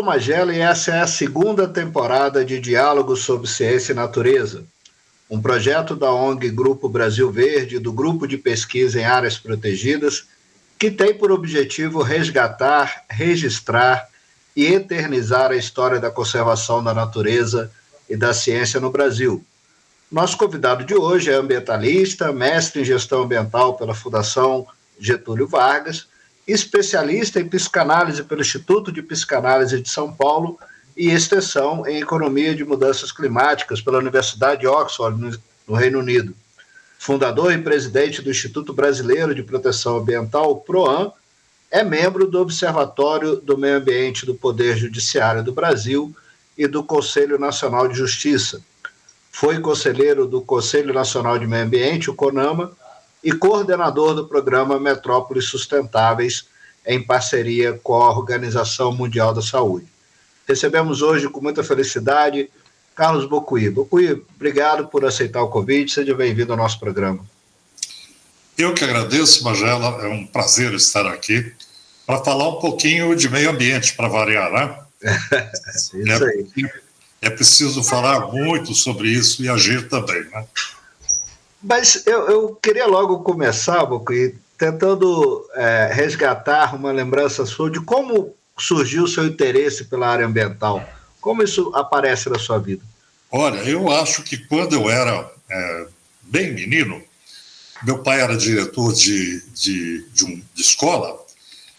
sou o Magela e essa é a segunda temporada de Diálogos sobre Ciência e Natureza, um projeto da ONG Grupo Brasil Verde, do Grupo de Pesquisa em Áreas Protegidas, que tem por objetivo resgatar, registrar e eternizar a história da conservação da natureza e da ciência no Brasil. Nosso convidado de hoje é ambientalista, mestre em gestão ambiental pela Fundação Getúlio Vargas, especialista em psicanálise pelo Instituto de Psicanálise de São Paulo e extensão em economia de mudanças climáticas pela Universidade de Oxford, no Reino Unido. Fundador e presidente do Instituto Brasileiro de Proteção Ambiental, PROAM, é membro do Observatório do Meio Ambiente do Poder Judiciário do Brasil e do Conselho Nacional de Justiça. Foi conselheiro do Conselho Nacional de Meio Ambiente, o CONAMA, e coordenador do programa Metrópoles Sustentáveis, em parceria com a Organização Mundial da Saúde. Recebemos hoje, com muita felicidade, Carlos Bocuí. Bocuí, obrigado por aceitar o convite, seja bem-vindo ao nosso programa. Eu que agradeço, Magela, é um prazer estar aqui para falar um pouquinho de meio ambiente, para variar, né? Isso aí. É preciso falar muito sobre isso e agir também, né? Mas eu queria logo começar, Bocuí, tentando resgatar uma lembrança sua de como surgiu o seu interesse pela área ambiental. Como isso aparece na sua vida? Olha, eu acho que quando eu era bem menino, meu pai era diretor de escola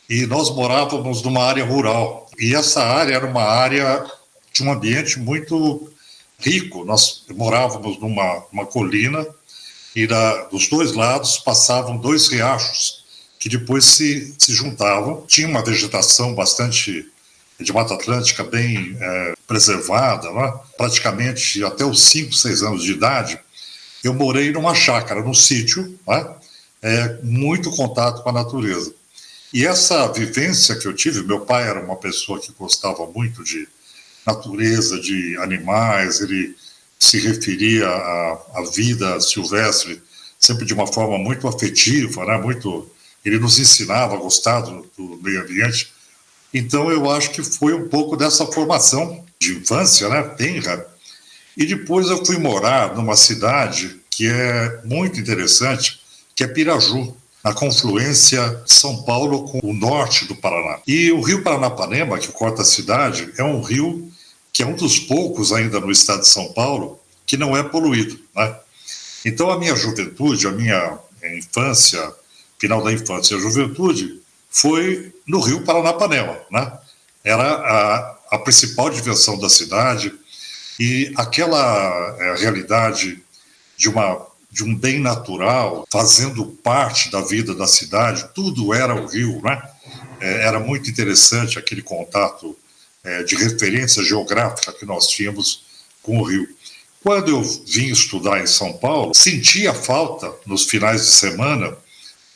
e nós morávamos numa área rural. E essa área era uma área de um ambiente muito rico. Nós morávamos numa colina e dos dois lados passavam dois riachos que depois se juntavam. Tinha uma vegetação bastante de Mata Atlântica bem preservada, né? Praticamente até os 5, 6 anos de idade, eu morei numa chácara, num sítio, né? Muito contato com a natureza. E essa vivência que eu tive, meu pai era uma pessoa que gostava muito de natureza, de animais, ele se referia à vida silvestre sempre de uma forma muito afetiva, né? Ele nos ensinava a gostar do meio ambiente. Então eu acho que foi um pouco dessa formação de infância, né, tenra. E depois eu fui morar numa cidade que é muito interessante, que é Piraju, na confluência de São Paulo com o norte do Paraná. E o rio Paranapanema, que corta a cidade, é um rio que é um dos poucos ainda no estado de São Paulo que não é poluído, né? Então a minha juventude, a minha infância, final da infância e a juventude, foi no rio Paranapanema, né? Era a principal diversão da cidade e aquela realidade de um bem natural fazendo parte da vida da cidade, tudo era o rio, né? Era muito interessante aquele contato de referência geográfica que nós tínhamos com o rio. Quando eu vim estudar em São Paulo, sentia falta, nos finais de semana,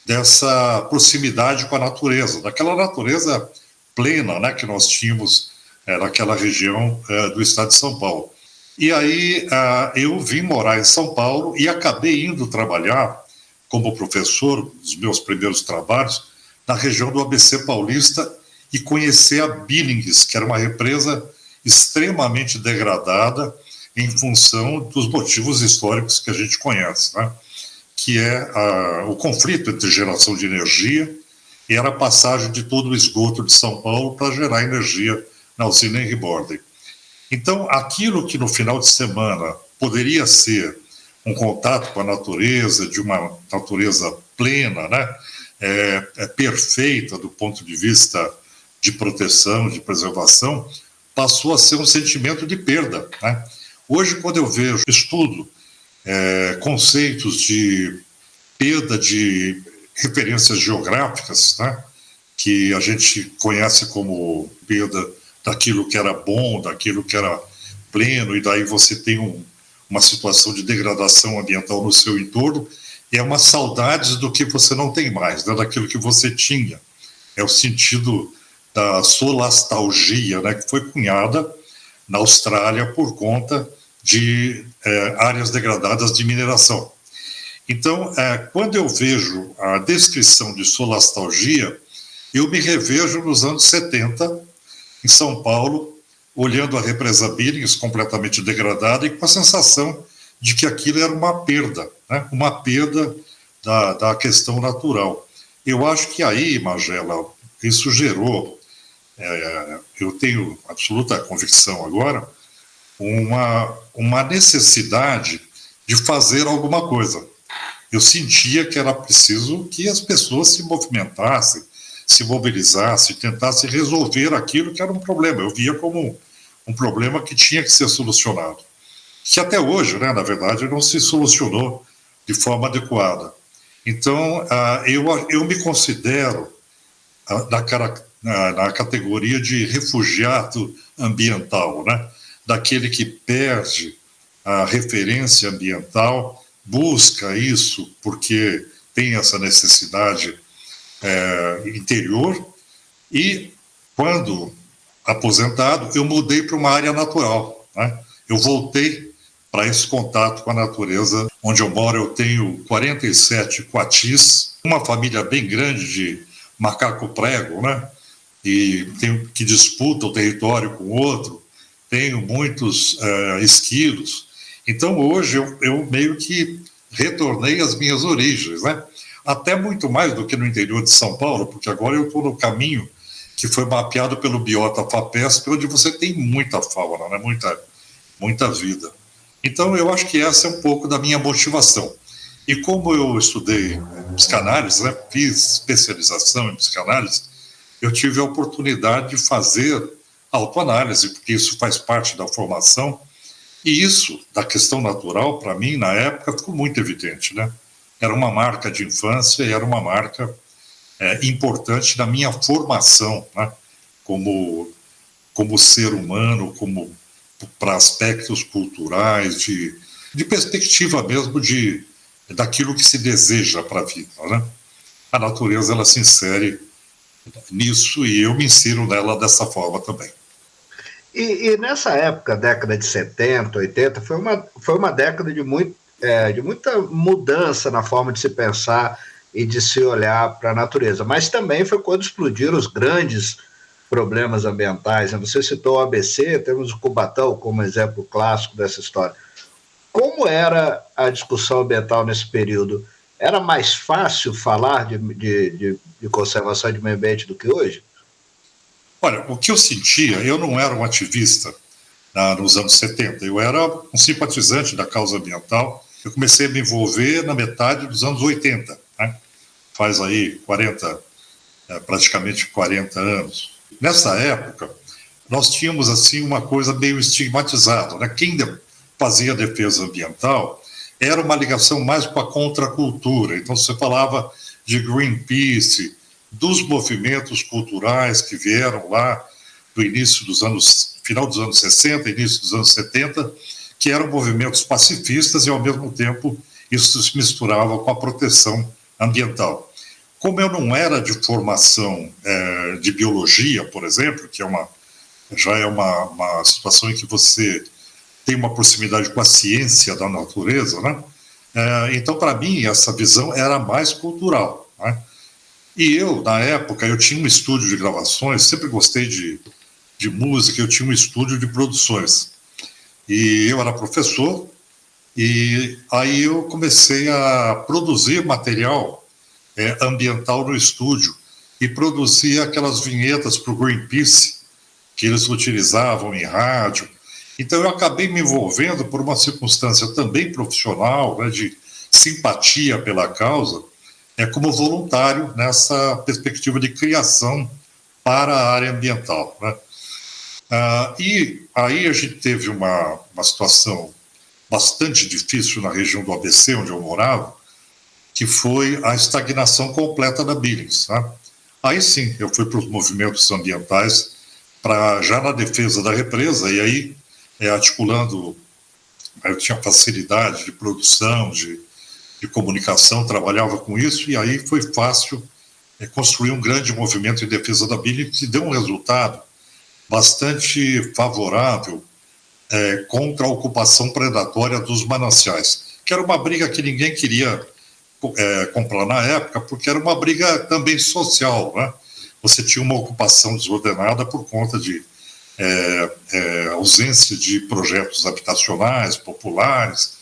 dessa proximidade com a natureza, daquela natureza plena, né, que nós tínhamos naquela região do estado de São Paulo. E aí eu vim morar em São Paulo e acabei indo trabalhar como professor, dos meus primeiros trabalhos, na região do ABC Paulista e conhecer a Billings, que era uma represa extremamente degradada em função dos motivos históricos que a gente conhece, né? Que é o conflito entre geração de energia e era a passagem de todo o esgoto de São Paulo para gerar energia na usina Henry Borden. Então, aquilo que no final de semana poderia ser um contato com a natureza, de uma natureza plena, né? Perfeita do ponto de vista de proteção, de preservação, passou a ser um sentimento de perda, né? Hoje, quando eu estudo conceitos de perda de referências geográficas, né, que a gente conhece como perda daquilo que era bom, daquilo que era pleno, e daí você tem uma situação de degradação ambiental no seu entorno, é uma saudade do que você não tem mais, né, daquilo que você tinha. É o sentido da solastalgia, né, que foi cunhada na Austrália por conta de áreas degradadas de mineração. Então, quando eu vejo a descrição de solastalgia, eu me revejo nos anos 70, em São Paulo, olhando a represa Billings completamente degradada e com a sensação de que aquilo era uma perda, né? Uma perda da questão natural. Eu acho que aí, Magela, isso gerou, eu tenho absoluta convicção agora, uma necessidade de fazer alguma coisa. Eu sentia que era preciso que as pessoas se movimentassem, se mobilizassem, tentassem resolver aquilo que era um problema. Eu via como um problema que tinha que ser solucionado. Que até hoje, né, na verdade, não se solucionou de forma adequada. Então, eu me considero na categoria de refugiado ambiental, né? Daquele que perde a referência ambiental, busca isso porque tem essa necessidade interior, e quando aposentado, eu mudei para uma área natural, né? Eu voltei para esse contato com a natureza. Onde eu moro, eu tenho 47 coatis, uma família bem grande de macaco-prego, né? E que disputa o território com o outro. Tenho muitos esquilos. Então, hoje, eu meio que retornei às minhas origens, né? Até muito mais do que no interior de São Paulo, porque agora eu estou no caminho que foi mapeado pelo Biota FAPESP, onde você tem muita fauna, né? Muita vida. Então, eu acho que essa é um pouco da minha motivação. E como eu estudei psicanálise, né? Fiz especialização em psicanálise, eu tive a oportunidade de fazer autoanálise, porque isso faz parte da formação. E isso, da questão natural, para mim, na época, ficou muito evidente, né? Era uma marca de infância e era uma marca importante na minha formação, né? Como ser humano, para aspectos culturais, de perspectiva mesmo daquilo que se deseja para a vida, né? A natureza, ela se insere nisso e eu me insiro nela dessa forma também. E nessa época, década de 70, 80, foi uma década de muita mudança na forma de se pensar e de se olhar para a natureza. Mas também foi quando explodiram os grandes problemas ambientais. Você citou o ABC, temos o Cubatão como exemplo clássico dessa história. Como era a discussão ambiental nesse período? Era mais fácil falar de conservação de meio ambiente do que hoje? Olha, o que eu sentia, eu não era um ativista nos anos 70, eu era um simpatizante da causa ambiental. Eu comecei a me envolver na metade dos anos 80, né? Faz aí praticamente 40 anos. Nessa época, nós tínhamos assim uma coisa meio estigmatizada, né? Quem fazia defesa ambiental era uma ligação mais com a contracultura. Então, você falava de Greenpeace, dos movimentos culturais que vieram lá do final dos anos 60, início dos anos 70, que eram movimentos pacifistas e, ao mesmo tempo, isso se misturava com a proteção ambiental. Como eu não era de formação de biologia, por exemplo, que já é uma situação em que você tem uma proximidade com a ciência da natureza, né? Então, para mim, essa visão era mais cultural, né? E eu, na época, eu tinha um estúdio de gravações, sempre gostei de música, eu tinha um estúdio de produções. E eu era professor, e aí eu comecei a produzir material ambiental no estúdio, e produzia aquelas vinhetas para o Greenpeace, que eles utilizavam em rádio. Então eu acabei me envolvendo por uma circunstância também profissional, né, de simpatia pela causa, como voluntário nessa perspectiva de criação para a área ambiental, né? E aí a gente teve uma situação bastante difícil na região do ABC, onde eu morava, que foi a estagnação completa da Billings, né? Aí sim, eu fui para os movimentos ambientais, já na defesa da represa, e aí articulando, eu tinha facilidade de produção, de comunicação, trabalhava com isso, e aí foi fácil construir um grande movimento em defesa da Billings, que deu um resultado bastante favorável contra a ocupação predatória dos mananciais, que era uma briga que ninguém queria comprar na época, porque era uma briga também social, né? Você tinha uma ocupação desordenada por conta de ausência de projetos habitacionais, populares,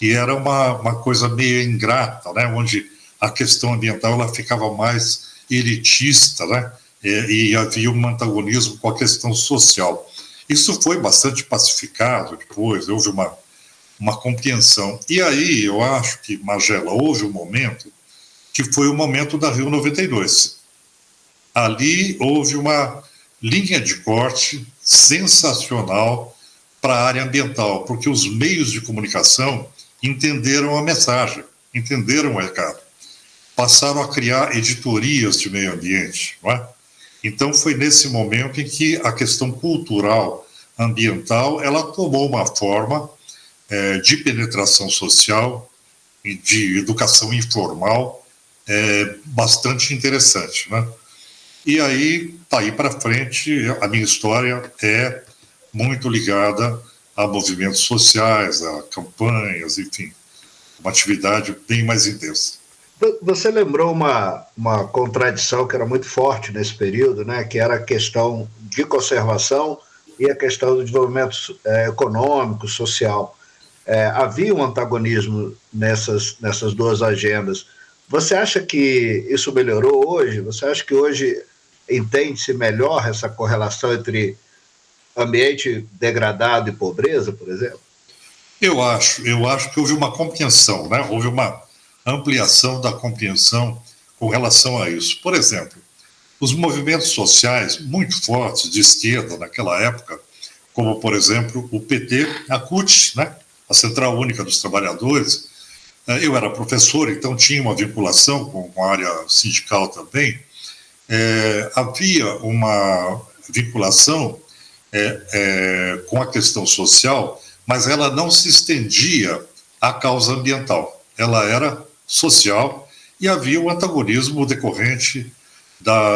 e era uma coisa meio ingrata, né, onde a questão ambiental ela ficava mais elitista, né, e havia um antagonismo com a questão social. Isso foi bastante pacificado depois, houve uma compreensão. E aí, eu acho que, Magela, houve um momento que foi o momento da Rio 92. Ali houve uma linha de corte sensacional para a área ambiental, porque os meios de comunicação entenderam a mensagem, entenderam o recado. Passaram a criar editorias de meio ambiente, não é? Então foi nesse momento em que a questão cultural ambiental ela tomou uma forma de penetração social e de educação informal bastante interessante, né? E aí, daí para frente, a minha história é muito ligada a movimentos sociais, a campanhas, enfim, uma atividade bem mais intensa. Você lembrou uma contradição que era muito forte nesse período, né, que era a questão de conservação e a questão do desenvolvimento econômico, social. Havia um antagonismo nessas duas agendas. Você acha que isso melhorou hoje? Você acha que hoje entende-se melhor essa correlação entre ambiente degradado e pobreza, por exemplo? Eu acho que houve uma compreensão, né? Houve uma ampliação da compreensão com relação a isso. Por exemplo, os movimentos sociais muito fortes de esquerda naquela época, como, por exemplo, o PT, a CUT, né? A Central Única dos Trabalhadores. Eu era professor, então tinha uma vinculação com a área sindical também. Havia uma vinculação com a questão social, mas ela não se estendia à causa ambiental. Ela era social e havia um antagonismo decorrente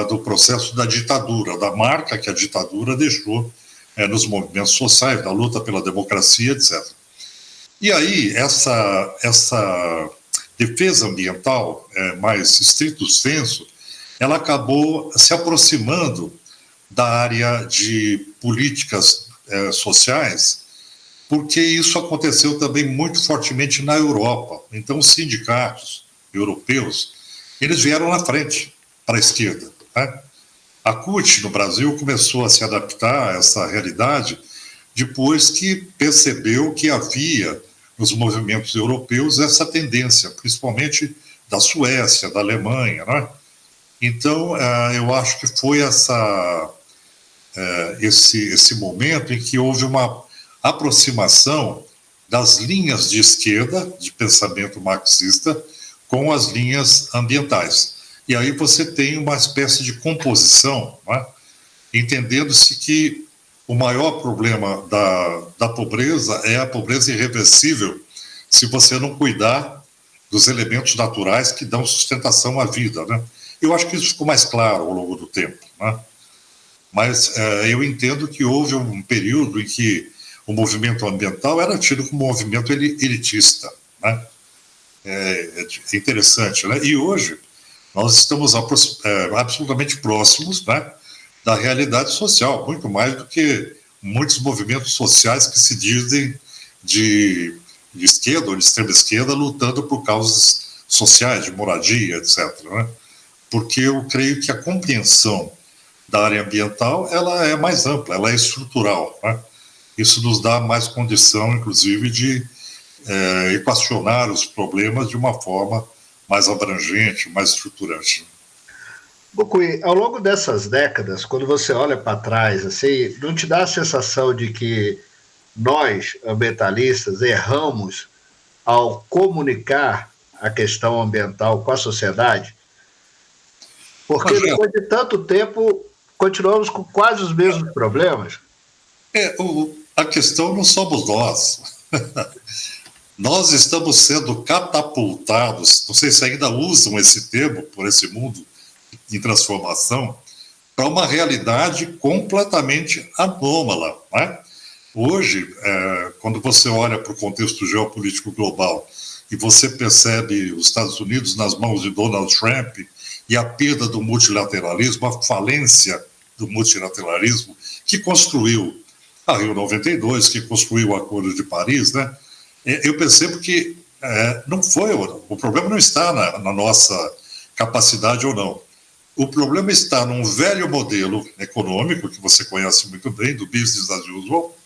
do processo da ditadura, da marca que a ditadura deixou nos movimentos sociais, da luta pela democracia, etc. E aí, essa defesa ambiental, mais estrito sensu, ela acabou se aproximando da área de políticas sociais, porque isso aconteceu também muito fortemente na Europa. Então, os sindicatos europeus, eles vieram na frente para a esquerda, né? A CUT, no Brasil, começou a se adaptar a essa realidade depois que percebeu que havia nos movimentos europeus essa tendência, principalmente da Suécia, da Alemanha, né? Então, eu acho que foi esse momento em que houve uma aproximação das linhas de esquerda, de pensamento marxista, com as linhas ambientais. E aí você tem uma espécie de composição, né? Entendendo-se que o maior problema da pobreza é a pobreza irreversível, se você não cuidar dos elementos naturais que dão sustentação à vida, né? Eu acho que isso ficou mais claro ao longo do tempo, né? Mas eu entendo que houve um período em que o movimento ambiental era tido como um movimento elitista, né? É interessante, né? E hoje nós estamos absolutamente próximos, né, da realidade social, muito mais do que muitos movimentos sociais que se dizem de esquerda ou de extrema esquerda lutando por causas sociais, de moradia, etc., né? Porque eu creio que a compreensão da área ambiental ela é mais ampla, ela é estrutural, né? Isso nos dá mais condição, inclusive, de equacionar os problemas de uma forma mais abrangente, mais estruturante. Bucuí, ao longo dessas décadas, quando você olha para trás, assim, não te dá a sensação de que nós, ambientalistas, erramos ao comunicar a questão ambiental com a sociedade? Porque depois de tanto tempo, continuamos com quase os mesmos problemas. A questão não somos nós. Nós estamos sendo catapultados, não sei se ainda usam esse termo, por esse mundo em transformação, para uma realidade completamente anômala, né? Hoje, quando você olha para o contexto geopolítico global e você percebe os Estados Unidos nas mãos de Donald Trump e a perda do multilateralismo, a falência do multilateralismo, que construiu a Rio 92, que construiu o Acordo de Paris, né? Eu percebo que não foi, o problema não está na nossa capacidade ou não. O problema está num velho modelo econômico, que você conhece muito bem, do business as usual,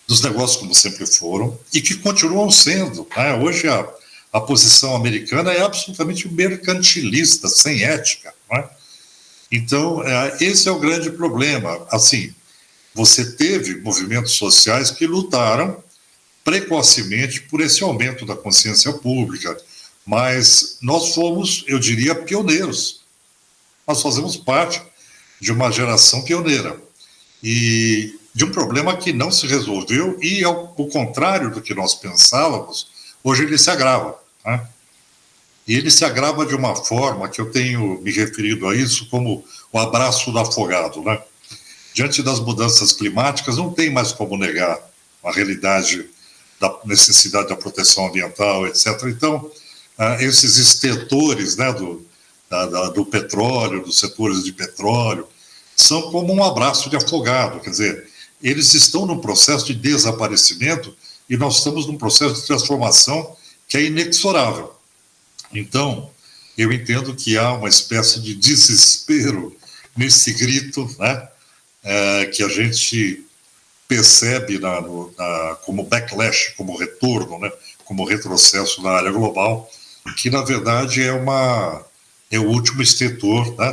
dos negócios como sempre foram, e que continuam sendo, né? Hoje a posição americana é absolutamente mercantilista, sem ética, né? Então, esse é o grande problema. Assim, você teve movimentos sociais que lutaram precocemente por esse aumento da consciência pública, mas nós fomos, eu diria, pioneiros. Nós fazemos parte de uma geração pioneira e de um problema que não se resolveu e, ao contrário do que nós pensávamos, hoje ele se agrava, né? E ele se agrava de uma forma que eu tenho me referido a isso como o abraço do afogado, né? Diante das mudanças climáticas, não tem mais como negar a realidade da necessidade da proteção ambiental, etc. Então, esses extetores, né, do petróleo, dos setores de petróleo, são como um abraço de afogado, quer dizer, eles estão num processo de desaparecimento e nós estamos num processo de transformação que é inexorável. Então, eu entendo que há uma espécie de desespero nesse grito, né, que a gente percebe como backlash, como retorno, né, como retrocesso na área global, que na verdade é o último extetor, né,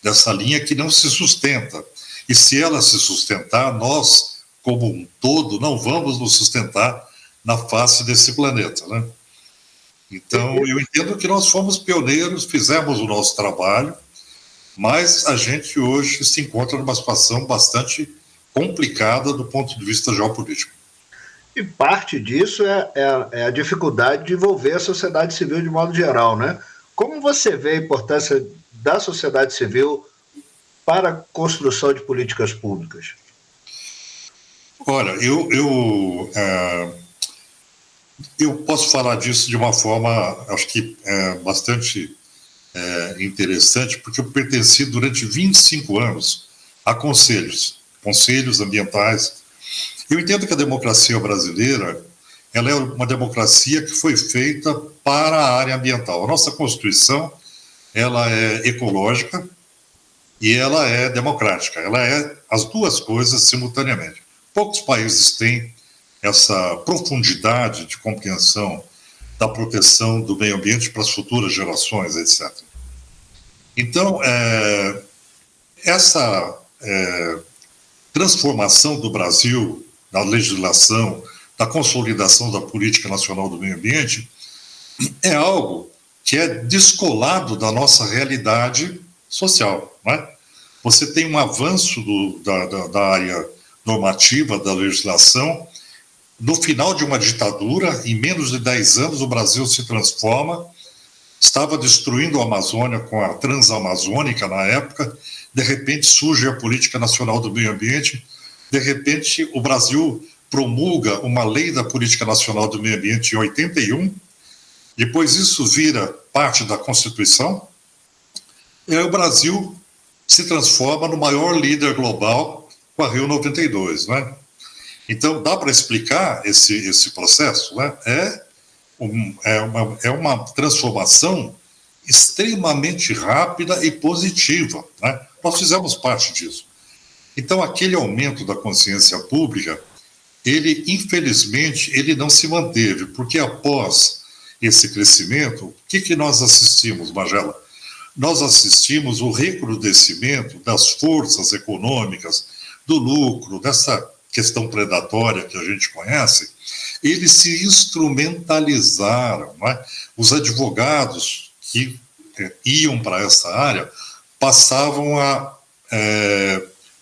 dessa linha que não se sustenta. E se ela se sustentar, nós, como um todo, não vamos nos sustentar na face desse planeta, né? Então, eu entendo que nós fomos pioneiros, fizemos o nosso trabalho, mas a gente hoje se encontra numa situação bastante complicada do ponto de vista geopolítico. E parte disso é a dificuldade de envolver a sociedade civil de modo geral, né? Como você vê a importância da sociedade civil para a construção de políticas públicas? Olha, eu posso falar disso de uma forma, acho que bastante interessante, porque eu pertenci durante 25 anos a conselhos ambientais. Eu entendo que a democracia brasileira ela é uma democracia que foi feita para a área ambiental. A nossa Constituição ela é ecológica e ela é democrática. Ela é as duas coisas simultaneamente. Poucos países têm essa profundidade de compreensão da proteção do meio ambiente para as futuras gerações, etc. Então, essa transformação do Brasil na legislação, da consolidação da política nacional do meio ambiente, é algo que é descolado da nossa realidade social, não é? Você tem um avanço da área normativa, da legislação. No final de uma ditadura, em menos de 10 anos, o Brasil se transforma, estava destruindo a Amazônia com a Transamazônica na época, de repente surge a Política Nacional do Meio Ambiente, de repente o Brasil promulga uma lei da Política Nacional do Meio Ambiente em 81, depois isso vira parte da Constituição, e aí o Brasil se transforma no maior líder global com a Rio 92, né? Então, dá para explicar esse processo, né? É uma transformação extremamente rápida e positiva, né? Nós fizemos parte disso. Então, aquele aumento da consciência pública, ele, infelizmente, ele não se manteve, porque após esse crescimento, o que nós assistimos, Magela? Nós assistimos o recrudescimento das forças econômicas, do lucro, dessa questão predatória que a gente conhece, eles se instrumentalizaram, não é? Os advogados que iam para essa área passavam a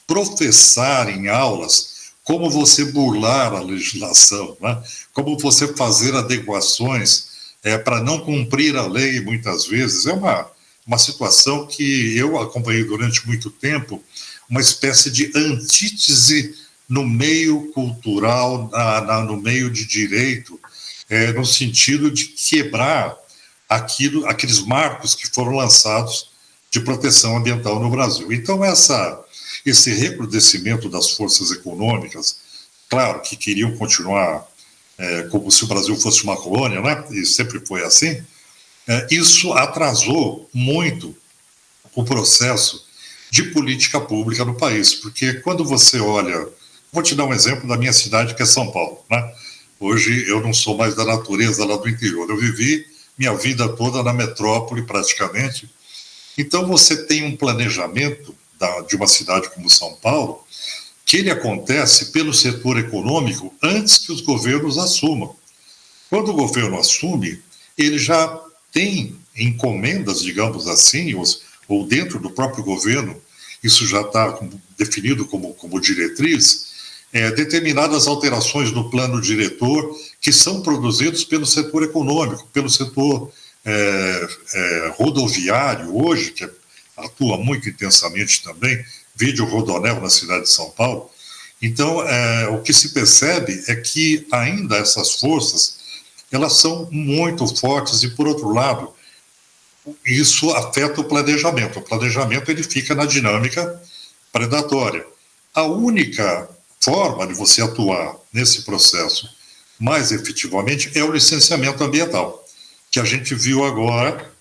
professar em aulas como você burlar a legislação, né? Como você fazer adequações para não cumprir a lei, muitas vezes. É uma situação que eu acompanhei durante muito tempo, uma espécie de antítese no meio cultural, no meio de direito, no sentido de quebrar aqueles marcos que foram lançados de proteção ambiental no Brasil. Então, essa esse recrudescimento das forças econômicas, claro que queriam continuar como se o Brasil fosse uma colônia, né? E sempre foi assim, isso atrasou muito o processo de política pública no país, porque quando você olha, vou te dar um exemplo da minha cidade, que é São Paulo, né? Hoje eu não sou mais da natureza lá do interior, eu vivi minha vida toda na metrópole praticamente. Então você tem um planejamento de uma cidade como São Paulo, que ele acontece pelo setor econômico antes que os governos assumam. Quando o governo assume, ele já tem encomendas, digamos assim, ou dentro do próprio governo, isso já está definido como diretriz, determinadas alterações no plano diretor que são produzidos pelo setor econômico, pelo setor rodoviário hoje, que atua muito intensamente também, vide o Rodoanel na cidade de São Paulo. Então, o que se percebe é que ainda essas forças, elas são muito fortes e, por outro lado, isso afeta o planejamento. O planejamento ele fica na dinâmica predatória. A única forma de você atuar nesse processo mais efetivamente é o licenciamento ambiental, que a gente viu agora,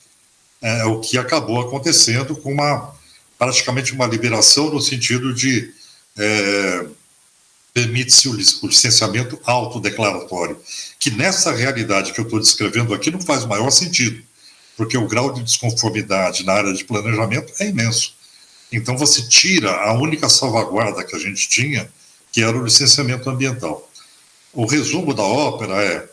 o que acabou acontecendo com praticamente uma liberação no sentido de permite-se o licenciamento autodeclaratório, que nessa realidade que eu estou descrevendo aqui não faz o maior sentido, porque o grau de desconformidade na área de planejamento é imenso. Então você tira a única salvaguarda que a gente tinha, que era o licenciamento ambiental. O resumo da ópera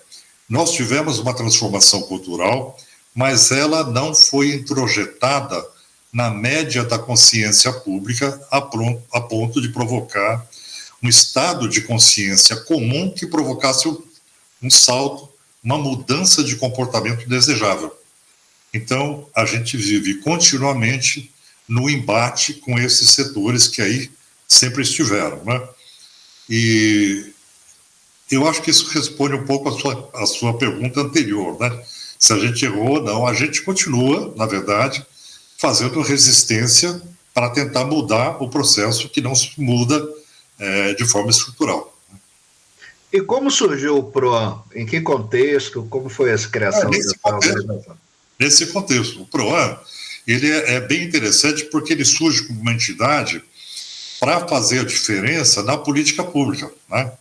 nós tivemos uma transformação cultural, mas ela não foi introjetada na média da consciência pública a ponto de provocar um estado de consciência comum que provocasse um salto, uma mudança de comportamento desejável. Então, a gente vive continuamente no embate com esses setores que aí sempre estiveram, né? E eu acho que isso responde um pouco a sua pergunta anterior, né? Se a gente errou ou não. A gente continua, na verdade, fazendo resistência para tentar mudar o processo que não se muda de forma estrutural. E como surgiu o PROAN? Em que contexto? Como foi essa criação dessa organização? Nesse contexto, o PROAN ele é bem interessante porque ele surge como uma entidade para fazer a diferença na política pública, né?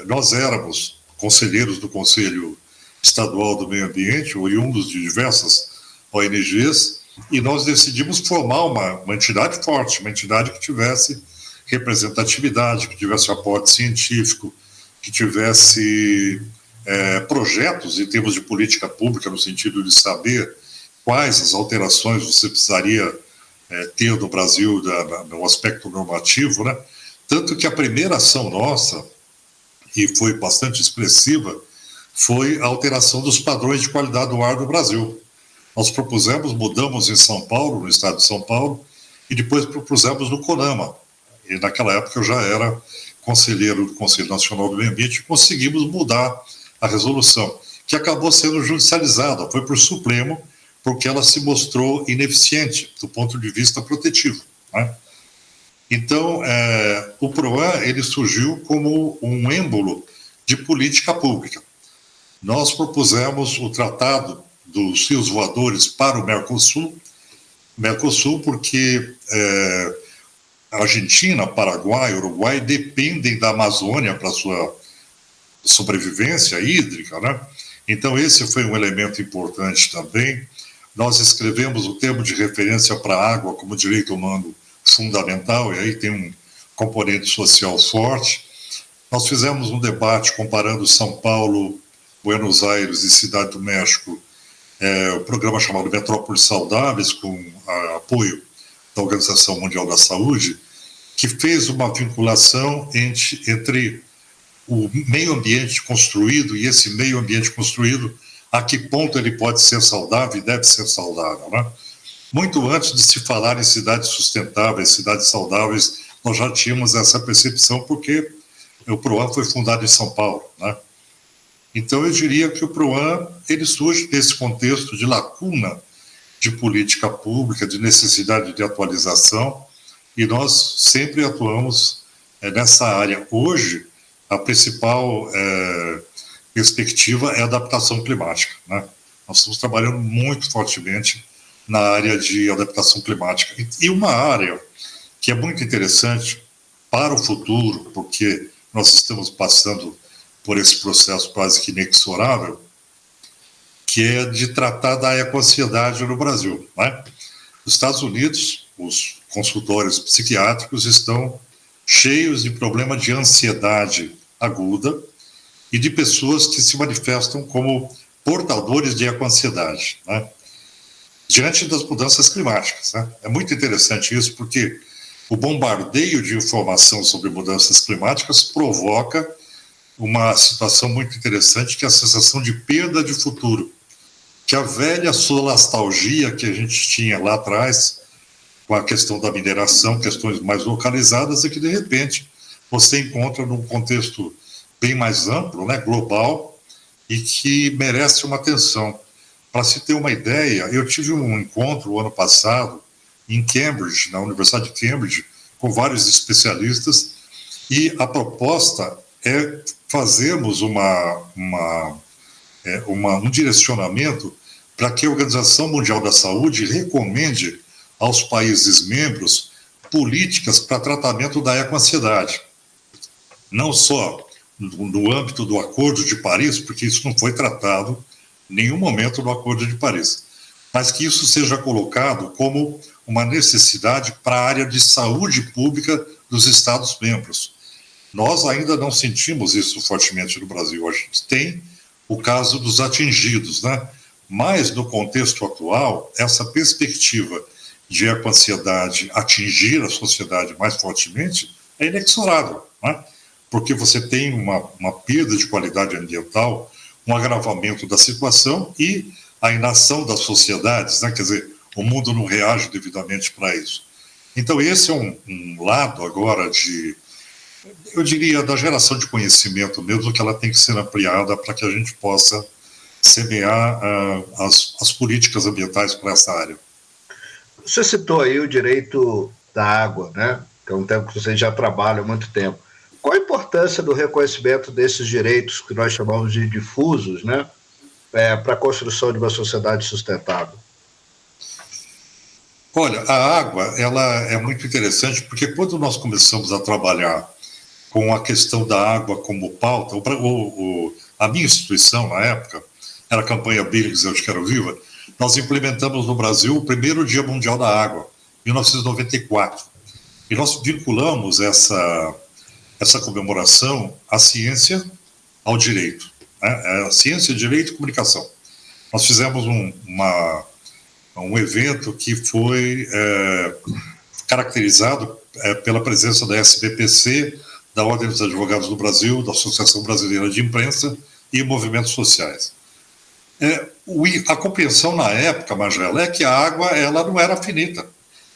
Nós éramos conselheiros do Conselho Estadual do Meio Ambiente, oriundos de diversas ONGs, e nós decidimos formar uma entidade forte, uma entidade que tivesse representatividade, que tivesse aporte científico, que tivesse projetos em termos de política pública, no sentido de saber quais as alterações você precisaria ter no Brasil no aspecto normativo, né? Tanto que a primeira ação nossa, e foi bastante expressiva, foi a alteração dos padrões de qualidade do ar do Brasil. Nós mudamos em São Paulo, no estado de São Paulo, e depois propusemos no CONAMA. E naquela época eu já era conselheiro do Conselho Nacional do Meio Ambiente e conseguimos mudar a resolução, que acabou sendo judicializada, foi para o Supremo, porque ela se mostrou ineficiente do ponto de vista protetivo, né? Então, o PROAN ele surgiu como um êmbolo de política pública. Nós propusemos o Tratado dos Rios Voadores para o Mercosul porque a Argentina, Paraguai, Uruguai dependem da Amazônia para sua sobrevivência hídrica, né? Então, esse foi um elemento importante também. Nós escrevemos o termo de referência para a água como direito humano fundamental, e aí tem um componente social forte. Nós fizemos um debate comparando São Paulo, Buenos Aires e Cidade do México, o programa chamado Metrópoles Saudáveis, com apoio da Organização Mundial da Saúde, que fez uma vinculação entre o meio ambiente construído e esse meio ambiente construído, a que ponto ele pode ser saudável e deve ser saudável, né? Muito antes de se falar em cidades sustentáveis, cidades saudáveis, nós já tínhamos essa percepção, porque o PROAN foi fundado em São Paulo, né? Então, eu diria que o PROAN ele surge nesse contexto de lacuna de política pública, de necessidade de atualização, e nós sempre atuamos nessa área. Hoje, a principal perspectiva é a adaptação climática, né? Nós estamos trabalhando muito fortemente na área de adaptação climática. E uma área que é muito interessante para o futuro, porque nós estamos passando por esse processo quase que inexorável, que é de tratar da ecoansiedade no Brasil, né? Nos Estados Unidos, os consultórios psiquiátricos estão cheios de problema de ansiedade aguda e de pessoas que se manifestam como portadores de ecoansiedade, né? Diante das mudanças climáticas, né? É muito interessante isso, porque o bombardeio de informação sobre mudanças climáticas provoca uma situação muito interessante, que é a sensação de perda de futuro, que a velha solastalgia que a gente tinha lá atrás, com a questão da mineração, questões mais localizadas, é que, de repente, você encontra num contexto bem mais amplo, né, global, e que merece uma atenção. Para se ter uma ideia, eu tive um encontro ano passado em Cambridge, na Universidade de Cambridge, com vários especialistas, e a proposta é fazermos um direcionamento para que a Organização Mundial da Saúde recomende aos países membros políticas para tratamento da ecoansiedade. Não só no âmbito do Acordo de Paris, porque isso não foi tratado em nenhum momento no Acordo de Paris, mas que isso seja colocado como uma necessidade para a área de saúde pública dos Estados-membros. Nós ainda não sentimos isso fortemente no Brasil. A gente tem o caso dos atingidos, né? Mas, no contexto atual, essa perspectiva de ecoansiedade atingir a sociedade mais fortemente é inexorável, né? Porque você tem uma perda de qualidade ambiental, um agravamento da situação e a inação das sociedades, né? Quer dizer, o mundo não reage devidamente para isso. Então, esse é um lado agora eu diria, da geração de conhecimento mesmo, que ela tem que ser ampliada para que a gente possa semear as políticas ambientais para essa área. Você citou aí o direito da água, né? Que é um tema que você já trabalha há muito tempo. Qual a importância do reconhecimento desses direitos que nós chamamos de difusos, né? Para a construção de uma sociedade sustentável? Olha, a água, ela é muito interessante, porque quando nós começamos a trabalhar com a questão da água como pauta, a minha instituição, na época, era a campanha Bilhos, Eu Te Quero Viva, nós implementamos no Brasil o primeiro Dia Mundial da Água, em 1994. E nós vinculamos essa comemoração à ciência, ao direito, né? A ciência, direito e comunicação. Nós fizemos um evento que foi caracterizado pela presença da SBPC, da Ordem dos Advogados do Brasil, da Associação Brasileira de Imprensa e movimentos sociais. A compreensão na época, Magela, é que a água ela não era finita.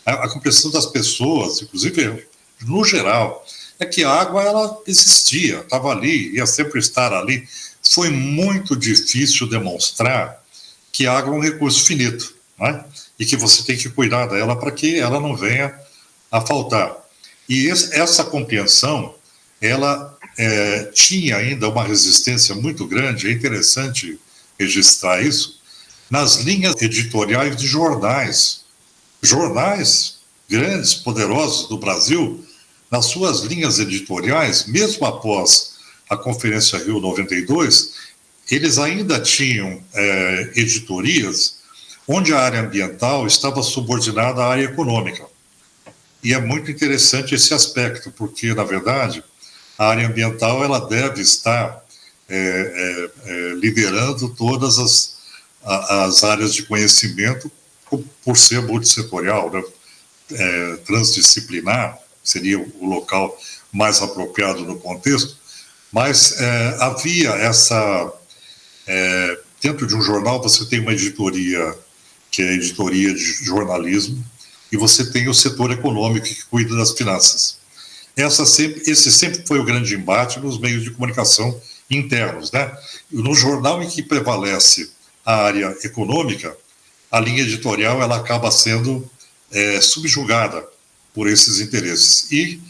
A compreensão das pessoas, inclusive no geral, é que a água ela existia, estava ali, ia sempre estar ali. Foi muito difícil demonstrar que a água é um recurso finito, né? E que você tem que cuidar dela para que ela não venha a faltar. E essa compreensão, ela tinha ainda uma resistência muito grande, é interessante registrar isso, nas linhas editoriais de jornais grandes, poderosos do Brasil, nas suas linhas editoriais, mesmo após a Conferência Rio 92, eles ainda tinham editorias onde a área ambiental estava subordinada à área econômica. E é muito interessante esse aspecto, porque, na verdade, a área ambiental ela deve estar liderando todas as áreas de conhecimento, por ser multissetorial, né? Transdisciplinar, seria o local mais apropriado no contexto, mas havia dentro de um jornal você tem uma editoria, que é a editoria de jornalismo, e você tem o setor econômico que cuida das finanças. Esse sempre foi o grande embate nos meios de comunicação internos, né? No jornal em que prevalece a área econômica, a linha editorial ela acaba sendo subjugada por esses interesses. E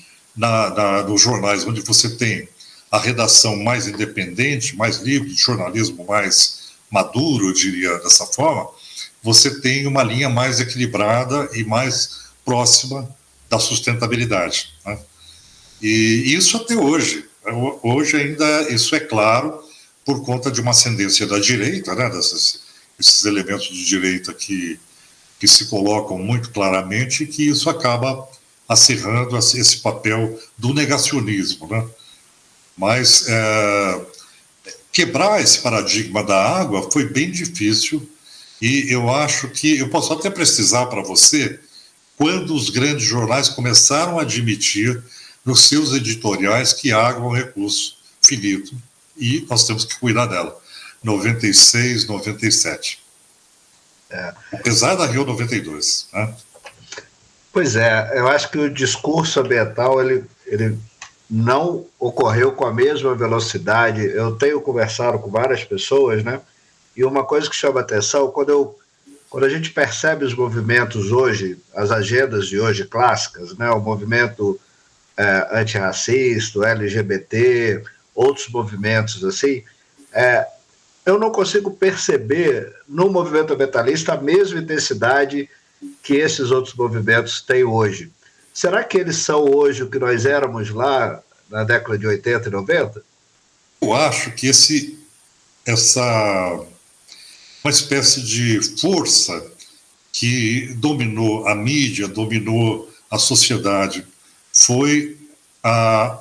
nos jornais onde você tem a redação mais independente, mais livre, de jornalismo mais maduro, eu diria dessa forma, você tem uma linha mais equilibrada e mais próxima da sustentabilidade, né? E isso até hoje. Hoje ainda isso é claro por conta de uma ascendência da direita, né, esses elementos de direita que se colocam muito claramente, e que isso acaba acirrando esse papel do negacionismo, né? Mas quebrar esse paradigma da água foi bem difícil, e eu acho que eu posso até precisar para você quando os grandes jornais começaram a admitir nos seus editoriais que a água é um recurso finito e nós temos que cuidar dela. 96, 97. Apesar da Rio 92. Né? Pois é, eu acho que o discurso ambiental ele não ocorreu com a mesma velocidade. Eu tenho conversado com várias pessoas, né? E uma coisa que chama atenção, quando a gente percebe os movimentos hoje, as agendas de hoje clássicas, né? O movimento antirracista, o LGBT, outros movimentos assim, eu não consigo perceber no movimento ambientalista a mesma intensidade que esses outros movimentos têm hoje. Será que eles são hoje o que nós éramos lá na década de 80 e 90? Eu acho que uma espécie de força que dominou a mídia, dominou a sociedade, foi a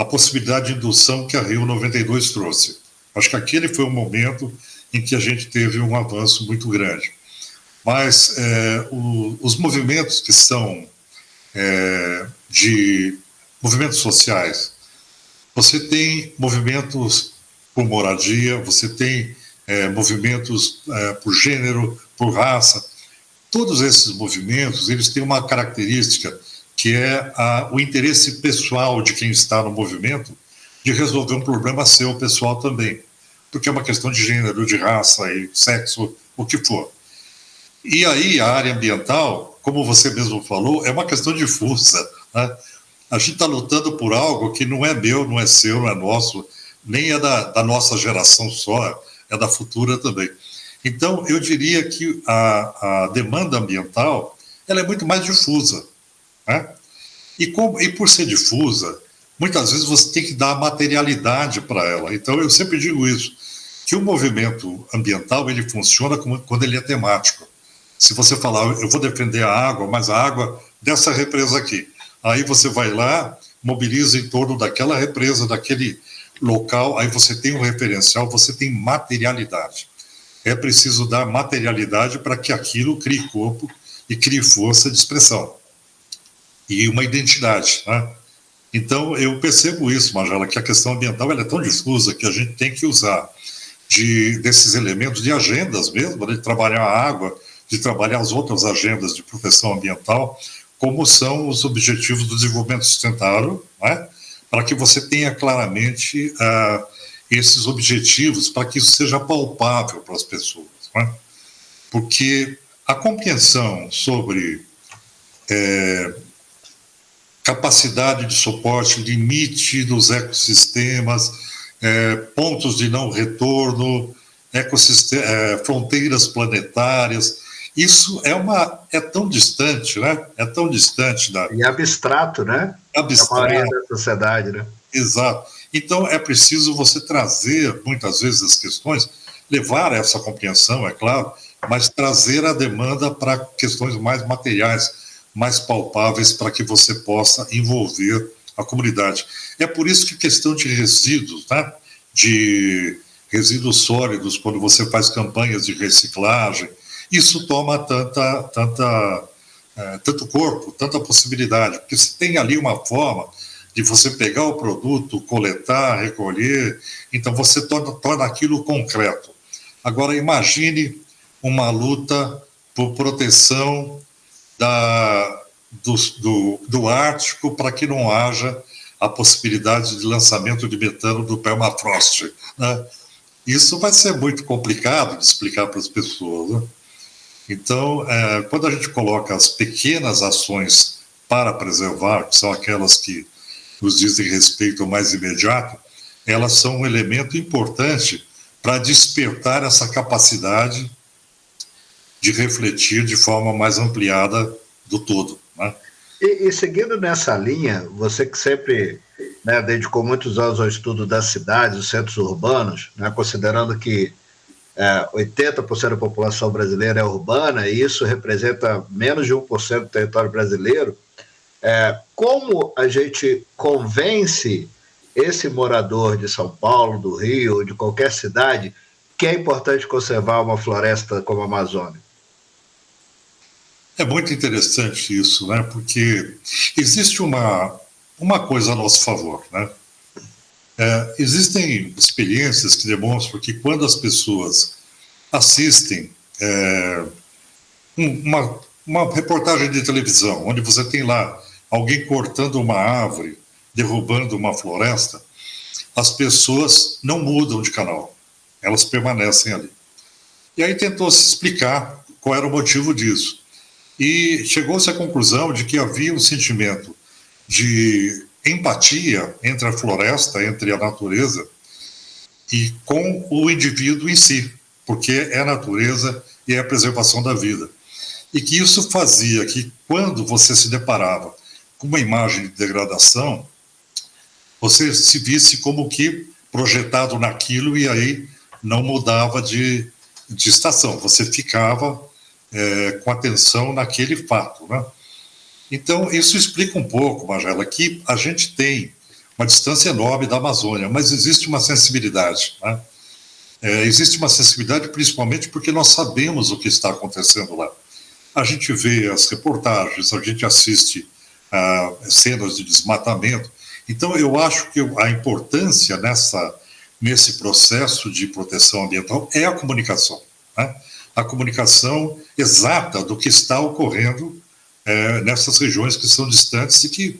possibilidade de indução que a Rio 92 trouxe. Acho que aquele foi um momento em que a gente teve um avanço muito grande. Mas os movimentos que são de movimentos sociais, você tem movimentos por moradia, você tem movimentos por gênero, por raça. Todos esses movimentos, eles têm uma característica que é o interesse pessoal de quem está no movimento de resolver um problema seu pessoal também, porque é uma questão de gênero, de raça e sexo, o que for. E aí a área ambiental, como você mesmo falou, é uma questão difusa, né? A gente está lutando por algo que não é meu, não é seu, não é nosso, nem é da nossa geração só, é da futura também. Então, eu diria que a demanda ambiental ela é muito mais difusa, né? E por ser difusa, muitas vezes você tem que dar materialidade para ela. Então, eu sempre digo isso, que o movimento ambiental ele funciona quando ele é temático. Se você falar, eu vou defender a água, mas a água dessa represa aqui, aí você vai lá, mobiliza em torno daquela represa, daquele local, aí você tem um referencial, você tem materialidade. É preciso dar materialidade para que aquilo crie corpo e crie força de expressão e uma identidade, né? Então, eu percebo isso, Magela, que a questão ambiental ela é tão difusa que a gente tem que usar desses elementos de agendas mesmo, de trabalhar a água, de trabalhar as outras agendas de proteção ambiental, como são os objetivos do desenvolvimento sustentável, né? Para que você tenha claramente esses objetivos, para que isso seja palpável para as pessoas, né? Porque a compreensão sobre capacidade de suporte, limite dos ecossistemas, pontos de não retorno, fronteiras planetárias, isso é tão distante, né? É tão distante E abstrato, né? Abstrato. A maioria da sociedade, né? Exato. Então, é preciso você trazer, muitas vezes, as questões, levar essa compreensão, é claro, mas trazer a demanda para questões mais materiais, mais palpáveis, para que você possa envolver a comunidade. É por isso que a questão de resíduos, né? De resíduos sólidos, quando você faz campanhas de reciclagem, isso toma tanto corpo, tanta possibilidade, porque você tem ali uma forma de você pegar o produto, coletar, recolher, então você torna aquilo concreto. Agora, imagine uma luta por proteção do Ártico para que não haja a possibilidade de lançamento de metano do permafrost, né? Isso vai ser muito complicado de explicar para as pessoas, né? Então, quando a gente coloca as pequenas ações para preservar, que são aquelas que nos dizem respeito ao mais imediato, elas são um elemento importante para despertar essa capacidade de refletir de forma mais ampliada do todo, né? E seguindo nessa linha, você que sempre, né, dedicou muitos anos ao estudo das cidades, dos centros urbanos, né, considerando que 80% da população brasileira é urbana, e isso representa menos de 1% do território brasileiro, como a gente convence esse morador de São Paulo, do Rio, ou de qualquer cidade, que é importante conservar uma floresta como a Amazônia? É muito interessante isso, né? Porque existe uma coisa a nosso favor, né? Existem experiências que demonstram que quando as pessoas assistem uma reportagem de televisão, onde você tem lá alguém cortando uma árvore, derrubando uma floresta, as pessoas não mudam de canal, elas permanecem ali. E aí tentou se explicar qual era o motivo disso. E chegou-se à conclusão de que havia um sentimento de empatia entre a floresta, entre a natureza, e com o indivíduo em si, porque é a natureza e é a preservação da vida. E que isso fazia que, quando você se deparava com uma imagem de degradação, você se visse como que projetado naquilo e aí não mudava de estação, você ficava com atenção naquele fato, né? Então, isso explica um pouco, Magela, que a gente tem uma distância enorme da Amazônia, mas existe uma sensibilidade, né? Existe uma sensibilidade principalmente porque nós sabemos o que está acontecendo lá. A gente vê as reportagens, a gente assiste cenas de desmatamento. Então, eu acho que a importância nesse processo de proteção ambiental é a comunicação, né? A comunicação exata do que está ocorrendo nessas regiões que são distantes e que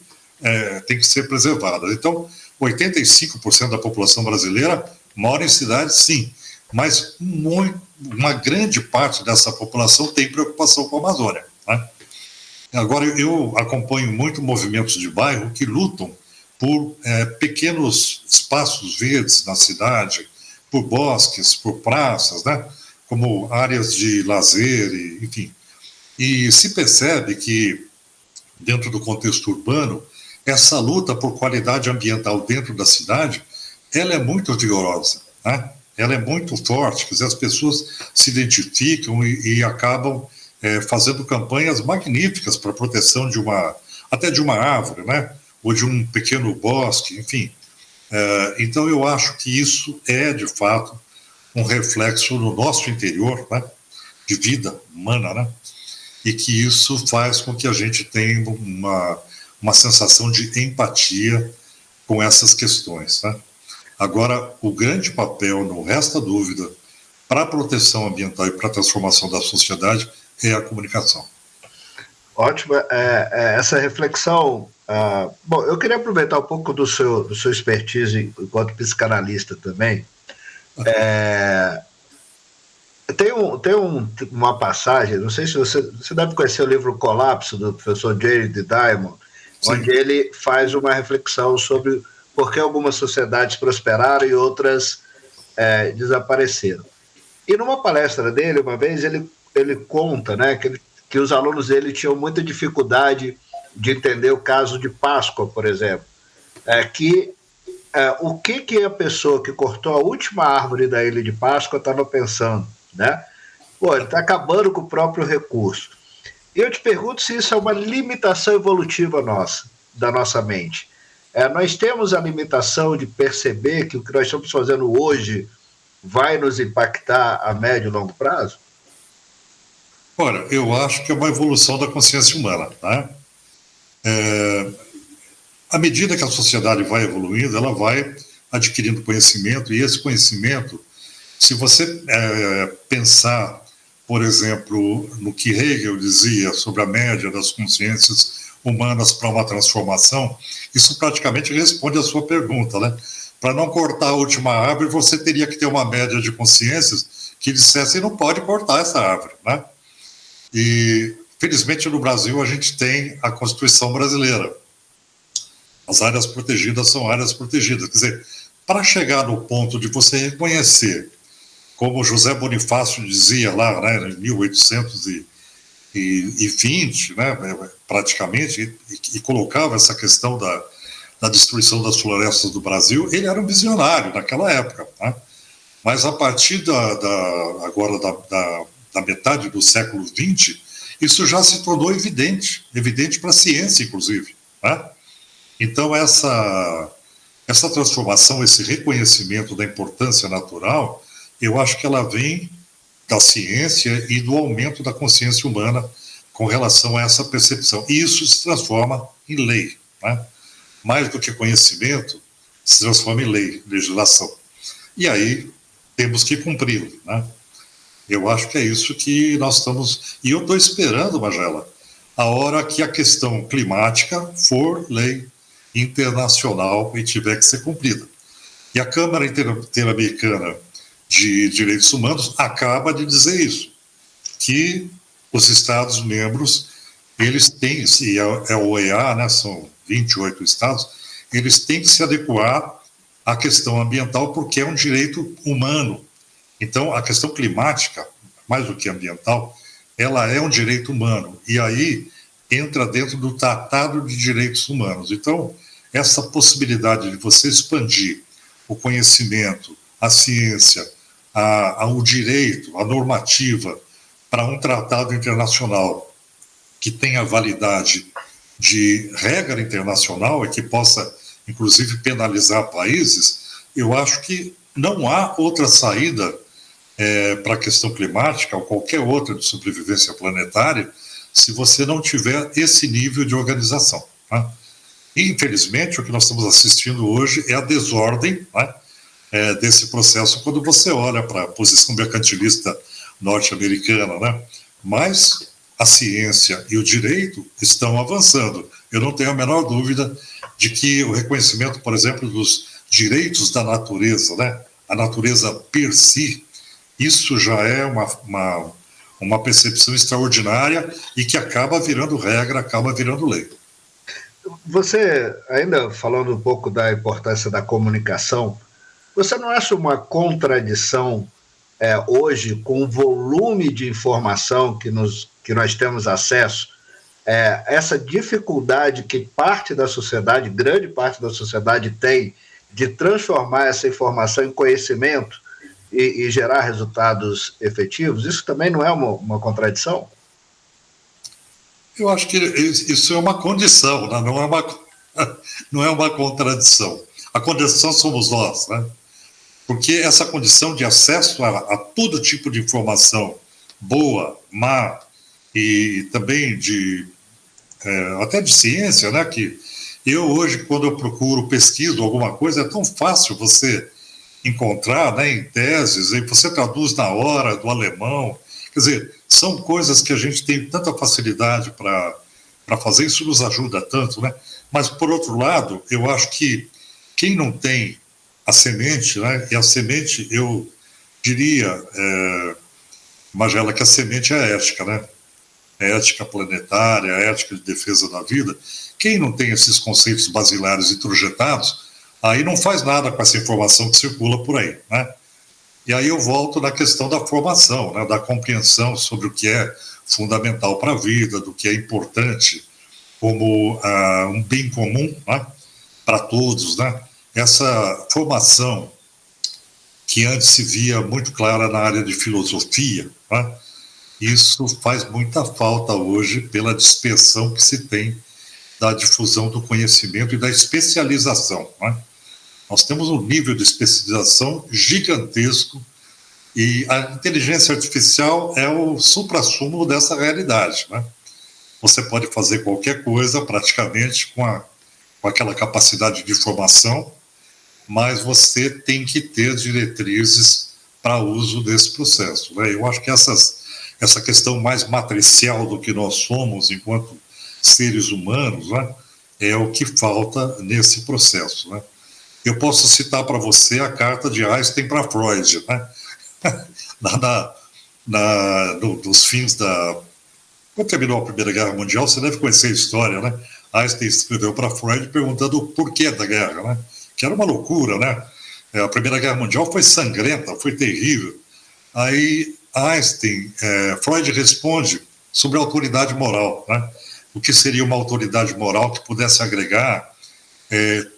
têm que ser preservadas. Então, 85% da população brasileira mora em cidades, sim, mas uma grande parte dessa população tem preocupação com a Amazônia, né? Agora, eu acompanho muito movimentos de bairro que lutam por pequenos espaços verdes na cidade, por bosques, por praças, né? Como áreas de lazer, enfim. E se percebe que, dentro do contexto urbano, essa luta por qualidade ambiental dentro da cidade, ela é muito vigorosa, né? Ela é muito forte, quer dizer, as pessoas se identificam e acabam fazendo campanhas magníficas para a proteção até de uma árvore, né? Ou de um pequeno bosque, enfim. Então, eu acho que isso é, de fato, um reflexo no nosso interior, né? De vida humana, né? E que isso faz com que a gente tenha uma sensação de empatia com essas questões, né? Agora, o grande papel, não resta dúvida, para a proteção ambiental e para a transformação da sociedade é a comunicação. Ótimo. Essa reflexão... bom, eu queria aproveitar um pouco do seu expertise enquanto psicanalista também. Tem uma passagem, não sei se você deve conhecer o livro Colapso, do professor Jared Diamond, sim, onde ele faz uma reflexão sobre por que algumas sociedades prosperaram e outras desapareceram. E numa palestra dele, uma vez, ele conta, né, que os alunos dele tinham muita dificuldade de entender o caso de Páscoa, por exemplo, o que a pessoa que cortou a última árvore da Ilha de Páscoa estava pensando, né? Pô, ele está acabando com o próprio recurso. E eu te pergunto se isso é uma limitação evolutiva da nossa mente. Nós temos a limitação de perceber que o que nós estamos fazendo hoje vai nos impactar a médio e longo prazo? Olha, eu acho que é uma evolução da consciência humana, né? À medida que a sociedade vai evoluindo, ela vai adquirindo conhecimento, e esse conhecimento, se você pensar, por exemplo, no que Hegel dizia sobre a média das consciências humanas para uma transformação, isso praticamente responde à sua pergunta, né? Para não cortar a última árvore, você teria que ter uma média de consciências que dissessem não pode cortar essa árvore, né? E Felizmente, no Brasil, a gente tem a Constituição brasileira. As áreas protegidas são áreas protegidas. Quer dizer, para chegar no ponto de você reconhecer, como José Bonifácio dizia lá, né, em 1820, né, praticamente, e colocava essa questão da destruição das florestas do Brasil, ele era um visionário naquela época, né? Mas a partir agora da metade do século XX, isso já se tornou evidente para a ciência, inclusive, né? Então, essa transformação, esse reconhecimento da importância natural, eu acho que ela vem da ciência e do aumento da consciência humana com relação a essa percepção. E isso se transforma em lei, né? Mais do que conhecimento, se transforma em lei, legislação. E aí temos que cumpri-lo, né? Eu acho que é isso que nós estamos... E eu estou esperando, Magela, a hora que a questão climática for lei internacional e tiver que ser cumprida. E a Câmara Interamericana de Direitos Humanos acaba de dizer isso, que os Estados-membros, eles têm, e é o OEA, né, são 28 estados, eles têm que se adequar à questão ambiental porque é um direito humano. Então, a questão climática, mais do que ambiental, ela é um direito humano. E aí entra dentro do Tratado de Direitos Humanos. Então, essa possibilidade de você expandir o conhecimento, a ciência, o direito, a normativa para um tratado internacional que tenha validade de regra internacional e que possa, inclusive, penalizar países, eu acho que não há outra saída para a questão climática ou qualquer outra de sobrevivência planetária se você não tiver esse nível de organização, né? E, infelizmente, o que nós estamos assistindo hoje é a desordem, né, desse processo quando você olha para a posição mercantilista norte-americana, né? Mas a ciência e o direito estão avançando. Eu não tenho a menor dúvida de que o reconhecimento, por exemplo, dos direitos da natureza, né, a natureza per si, isso já é uma percepção extraordinária e que acaba virando regra, acaba virando lei. Você, ainda falando um pouco da importância da comunicação, você não acha uma contradição hoje com o volume de informação que nós temos acesso, essa dificuldade que parte da sociedade, grande parte da sociedade tem de transformar essa informação em conhecimento e gerar resultados efetivos? Isso também não é uma contradição? Eu acho que isso é uma condição, né? Não é uma contradição. A contradição somos nós, né? Porque essa condição de acesso a todo tipo de informação boa, má e também até de ciência, né? Que eu hoje, quando eu procuro, pesquiso alguma coisa, é tão fácil você encontrar, né, em teses, e você traduz na hora do alemão. Quer dizer, são coisas que a gente tem tanta facilidade para fazer, isso nos ajuda tanto, né? Mas, por outro lado, eu acho que quem não tem a semente, né, e a semente, eu diria, Magela, que a semente é a ética, né? A ética planetária, a ética de defesa da vida. Quem não tem esses conceitos basilares introjetados, aí não faz nada com essa informação que circula por aí, né? E aí eu volto na questão da formação, né, da compreensão sobre o que é fundamental para a vida, do que é importante como um bem comum, né, para todos, né? Essa formação que antes se via muito clara na área de filosofia, né, isso faz muita falta hoje pela dispersão que se tem da difusão do conhecimento e da especialização, né? Nós temos um nível de especialização gigantesco e a inteligência artificial é o suprassumo dessa realidade, né? Você pode fazer qualquer coisa praticamente com aquela capacidade de informação, mas você tem que ter diretrizes para uso desse processo, né? Eu acho que essa questão mais matricial do que nós somos enquanto seres humanos, né, é o que falta nesse processo, né? Eu posso citar para você a carta de Einstein para Freud, né? Dos fins Quando terminou a Primeira Guerra Mundial, você deve conhecer a história, né? Einstein escreveu para Freud perguntando o porquê da guerra, né? Que era uma loucura, né? A Primeira Guerra Mundial foi sangrenta, foi terrível. Aí Freud responde sobre a autoridade moral, né? O que seria uma autoridade moral que pudesse agregar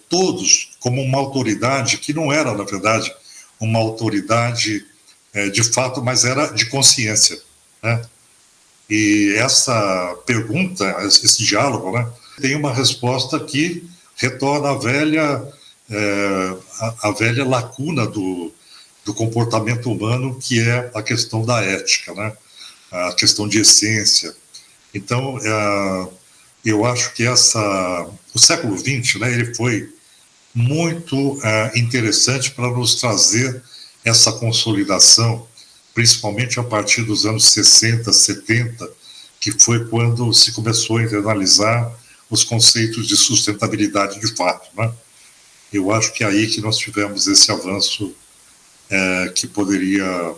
todos como uma autoridade que não era, na verdade, uma autoridade de fato, mas era de consciência, né? E essa pergunta, esse diálogo, né, tem uma resposta que retorna à velha lacuna do comportamento humano, que é a questão da ética, né? A questão de essência. Então, eu acho que o século XX, né, ele foi muito interessante para nos trazer essa consolidação, principalmente a partir dos anos 60, 70, que foi quando se começou a internalizar os conceitos de sustentabilidade de fato, né? Eu acho que é aí que nós tivemos esse avanço que poderia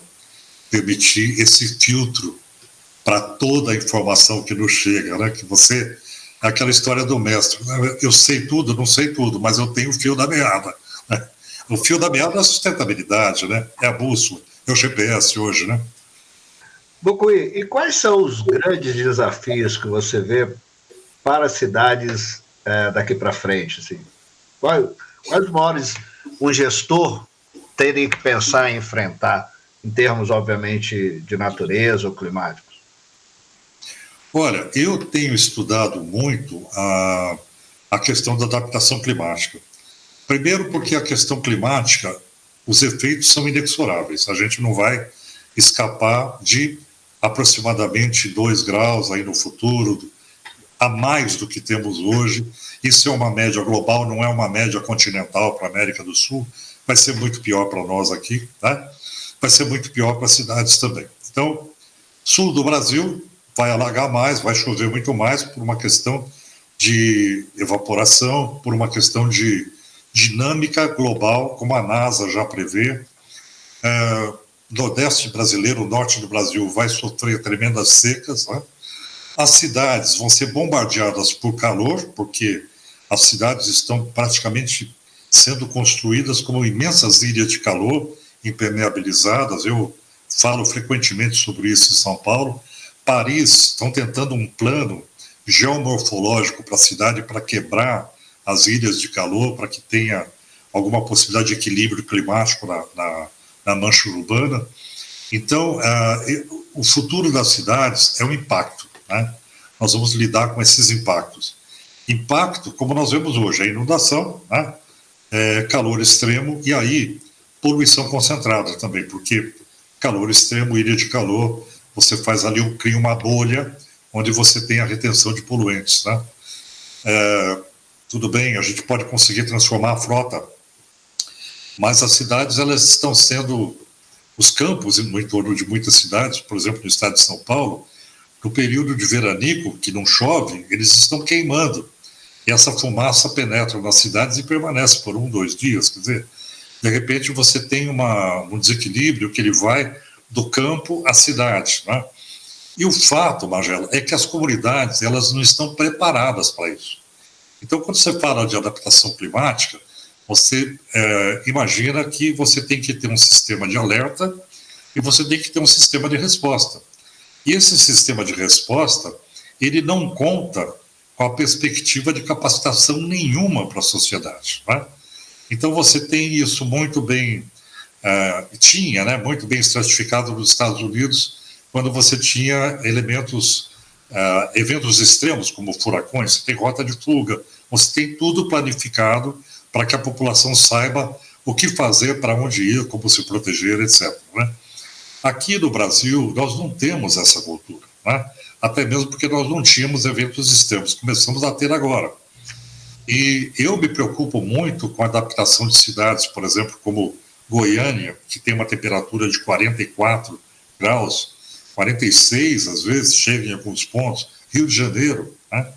permitir esse filtro para toda a informação que nos chega, né? Que você... Aquela história do mestre, né? Eu sei tudo, não sei tudo, mas eu tenho o fio da meada, né? O fio da meada é a sustentabilidade, né? É a bússola, é o GPS hoje, né? Bocuí, e quais são os grandes desafios que você vê para as cidades daqui para frente? Assim? Quais os maiores um gestor teria que pensar em enfrentar, em termos, obviamente, de natureza ou climáticos? Olha, eu tenho estudado muito a questão da adaptação climática. Primeiro porque a questão climática, os efeitos são inexoráveis. A gente não vai escapar de aproximadamente 2 graus aí no futuro, a mais do que temos hoje. Isso é uma média global, não é uma média continental para a América do Sul. Vai ser muito pior para nós aqui, né? Vai ser muito pior para as cidades também. Então, sul do Brasil vai alagar mais, vai chover muito mais por uma questão de evaporação, por uma questão de dinâmica global, como a NASA já prevê. Nordeste brasileiro, o norte do Brasil, vai sofrer tremendas secas, né? As cidades vão ser bombardeadas por calor, porque as cidades estão praticamente sendo construídas como imensas ilhas de calor, impermeabilizadas. Eu falo frequentemente sobre isso em São Paulo. Paris estão tentando um plano geomorfológico para a cidade para quebrar as ilhas de calor, para que tenha alguma possibilidade de equilíbrio climático na mancha urbana. Então, o futuro das cidades é um impacto, né? Nós vamos lidar com esses impactos. Impacto, como nós vemos hoje, a inundação, né? Calor extremo e aí poluição concentrada também, porque calor extremo, ilha de calor, você faz ali, cria uma bolha onde você tem a retenção de poluentes, né? Tudo bem, a gente pode conseguir transformar a frota, mas as cidades, elas estão sendo, os campos no entorno de muitas cidades, por exemplo, no estado de São Paulo, no período de veranico, que não chove, eles estão queimando. E essa fumaça penetra nas cidades e permanece por 1, 2 dias. Quer dizer, de repente você tem um desequilíbrio que ele vai do campo à cidade, né? E o fato, Magela, é que as comunidades, elas não estão preparadas para isso. Então, quando você fala de adaptação climática, você imagina que você tem que ter um sistema de alerta e você tem que ter um sistema de resposta. E esse sistema de resposta, ele não conta com a perspectiva de capacitação nenhuma para a sociedade, né? Então você tem isso muito bem, tinha, né, muito bem estratificado nos Estados Unidos, quando você tinha eventos extremos, como furacões, você tem rota de fuga, você tem tudo planificado para que a população saiba o que fazer, para onde ir, como se proteger, etc., né? Aqui no Brasil, nós não temos essa cultura, né? Até mesmo porque nós não tínhamos eventos extremos, começamos a ter agora. E eu me preocupo muito com a adaptação de cidades, por exemplo, como Goiânia, que tem uma temperatura de 44 graus, 46 às vezes, chega em alguns pontos, Rio de Janeiro, né?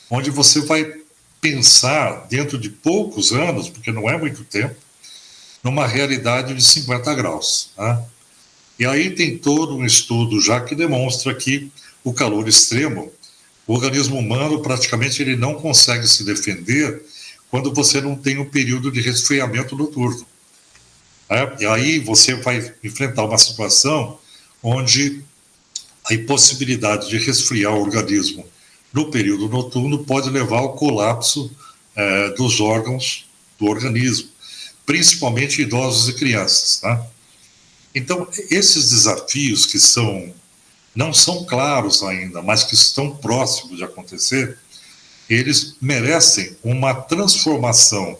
Onde você vai pensar, dentro de poucos anos, porque não é muito tempo, numa realidade de 50 graus, né? E aí tem todo um estudo já que demonstra que o calor extremo, o organismo humano praticamente ele não consegue se defender quando você não tem um período de resfriamento noturno. E aí você vai enfrentar uma situação onde a impossibilidade de resfriar o organismo no período noturno pode levar ao colapso dos órgãos do organismo, principalmente idosos e crianças. Então, esses desafios que não são claros ainda, mas que estão próximos de acontecer, eles merecem uma transformação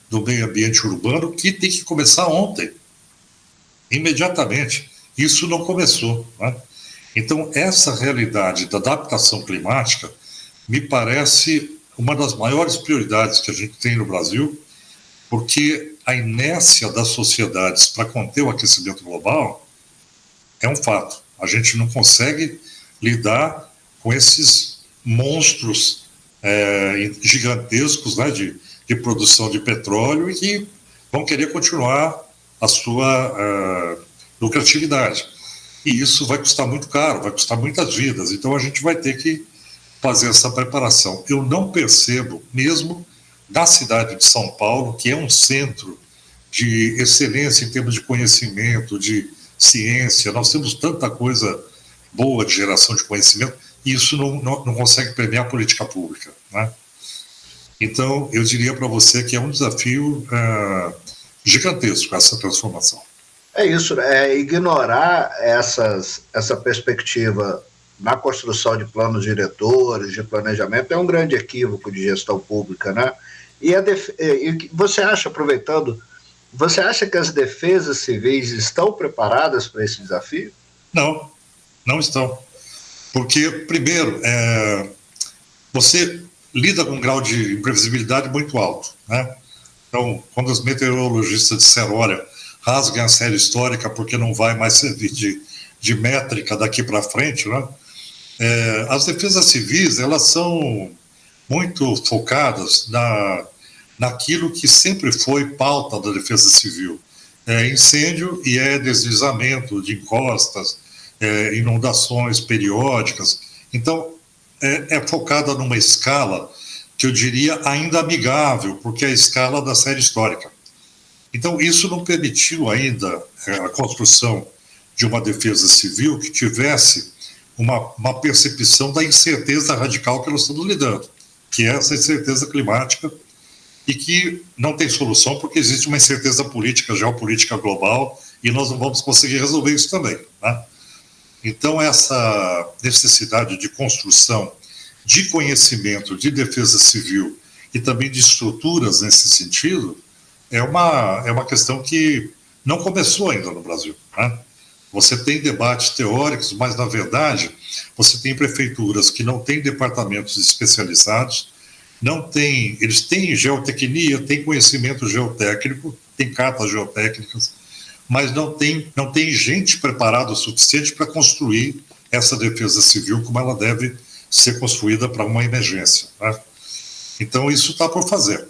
do meio ambiente urbano que tem que começar ontem, imediatamente. Isso não começou. Então, essa realidade da adaptação climática me parece uma das maiores prioridades que a gente tem no Brasil, porque a inércia das sociedades para conter o aquecimento global é um fato. A gente não consegue lidar com esses monstros gigantescos de produção de petróleo e que vão querer continuar a sua lucratividade. E isso vai custar muito caro, vai custar muitas vidas. Então a gente vai ter que fazer essa preparação. Eu não percebo, mesmo na cidade de São Paulo, que é um centro de excelência em termos de conhecimento, de ciência, nós temos tanta coisa boa de geração de conhecimento, e isso não consegue permear a política pública. Então, eu diria para você que é um desafio gigantesco essa transformação. É isso, ignorar essa perspectiva na construção de planos diretores, de planejamento, é um grande equívoco de gestão pública, né? E você acha, aproveitando, você acha que as defesas civis estão preparadas para esse desafio? Não estão. Porque, primeiro, você lida com um grau de imprevisibilidade muito alto, Então, quando os meteorologistas disseram, olha, rasguem a série histórica porque não vai mais servir de métrica daqui para frente, as defesas civis, elas são muito focadas naquilo que sempre foi pauta da defesa civil. Incêndio e deslizamento de encostas, inundações periódicas. Então, é focada numa escala que eu diria ainda amigável, porque é a escala da série histórica. Então, isso não permitiu ainda a construção de uma defesa civil que tivesse uma percepção da incerteza radical que nós estamos lidando, que é essa incerteza climática e que não tem solução porque existe uma incerteza política, geopolítica global, e nós não vamos conseguir resolver isso também. Então, essa necessidade de construção de conhecimento de defesa civil e também de estruturas nesse sentido é uma questão que não começou ainda no Brasil. Você tem debates teóricos, mas, na verdade, você tem prefeituras que não têm departamentos especializados, eles têm geotecnia, têm conhecimento geotécnico, têm cartas geotécnicas, mas não tem gente preparada o suficiente para construir essa defesa civil como ela deve ser construída para uma emergência. Então, isso está por fazer.